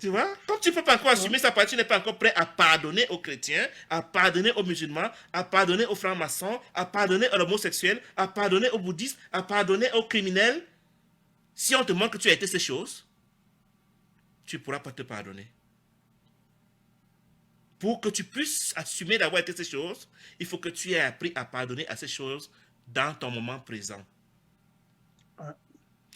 Speaker 1: Tu vois? Comme tu ne peux pas encore assumer ça, parce que tu n'es pas encore prêt à pardonner aux chrétiens, à pardonner aux musulmans, à pardonner aux francs-maçons, à pardonner aux homosexuels, à pardonner aux bouddhistes, à pardonner aux criminels. Si on te montre que tu as été ces choses, tu ne pourras pas te pardonner. Pour que tu puisses assumer d'avoir été ces choses, il faut que tu aies appris à pardonner à ces choses dans ton moment présent.
Speaker 3: Ouais.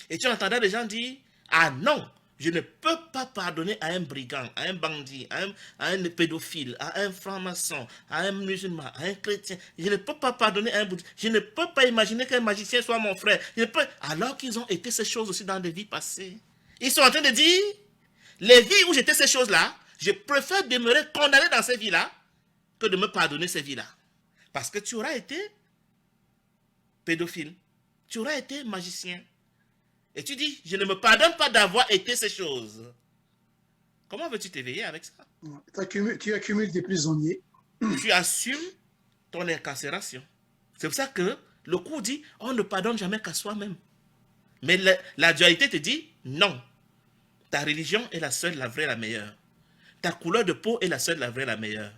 Speaker 1: Et tu entendras des gens dire, ah non, je ne peux pas pardonner à un brigand, à un bandit, à un pédophile, à un franc-maçon, à un musulman, à un chrétien. Je ne peux pas pardonner à un bouddhiste. Je ne peux pas imaginer qu'un magicien soit mon frère. Je ne peux... Alors qu'ils ont été ces choses aussi dans des vies passées. Ils sont en train de dire, les vies où j'étais ces choses-là, je préfère demeurer condamné dans ces vies-là que de me pardonner ces vies-là. Parce que tu auras été pédophile. Tu auras été magicien. Et tu dis, je ne me pardonne pas d'avoir été ces choses. Comment veux-tu t'éveiller avec ça?
Speaker 3: Tu accumules des prisonniers.
Speaker 1: Tu assumes ton incarcération. C'est pour ça que le cours dit, on ne pardonne jamais qu'à soi-même. Mais la dualité te dit, non. Ta religion est la seule, la vraie, la meilleure. Ta couleur de peau est la seule, la vraie, la meilleure.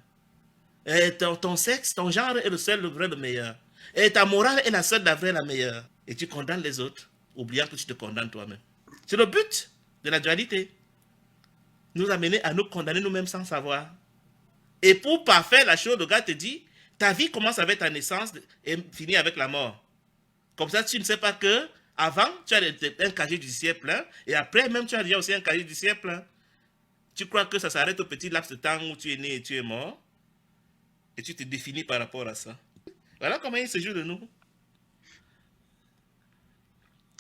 Speaker 1: Et ton sexe, ton genre est le seul, le vrai, le meilleur. Et ta morale est la seule, la vraie, la meilleure. Et tu condamnes les autres, oubliant que tu te condamnes toi-même. C'est le but de la dualité. Nous amener à nous condamner nous-mêmes sans savoir. Et pour parfaire la chose, le gars te dit, ta vie commence avec ta naissance et finit avec la mort. Comme ça, tu ne sais pas que avant, tu as un casier judiciaire plein, et après, même, tu as déjà aussi un casier judiciaire plein. Tu crois que ça s'arrête au petit laps de temps où tu es né et tu es mort, et tu te définis par rapport à ça. Voilà comment il se joue de nous.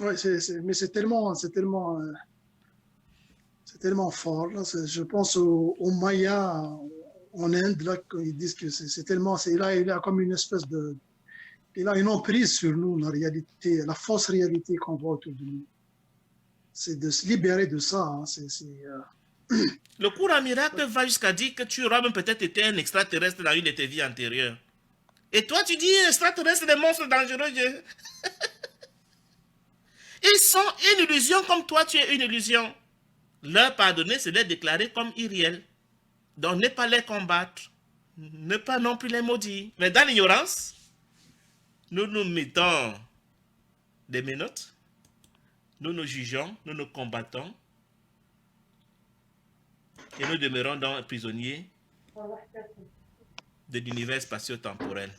Speaker 3: Ouais, mais c'est tellement fort. Là. Je pense aux Mayas en Inde, là, quand ils disent que c'est tellement, il a comme une espèce de, il a une emprise sur nous, la réalité, la fausse réalité qu'on voit autour de nous. C'est de se libérer de ça. Hein.
Speaker 1: Le cours en miracle va jusqu'à dire que tu auras même peut-être été un extraterrestre dans une de tes vies antérieures. Et toi, tu dis, extraterrestres, des monstres dangereux. Ils sont une illusion comme toi, tu es une illusion. Leur pardonner, c'est les déclarer comme irréels. Donc, ne pas les combattre. Ne pas non plus les maudire. Mais dans l'ignorance, nous nous mettons des menottes. Nous nous jugeons, nous nous combattons. Et nous demeurons donc prisonniers de l'univers spatio-temporel.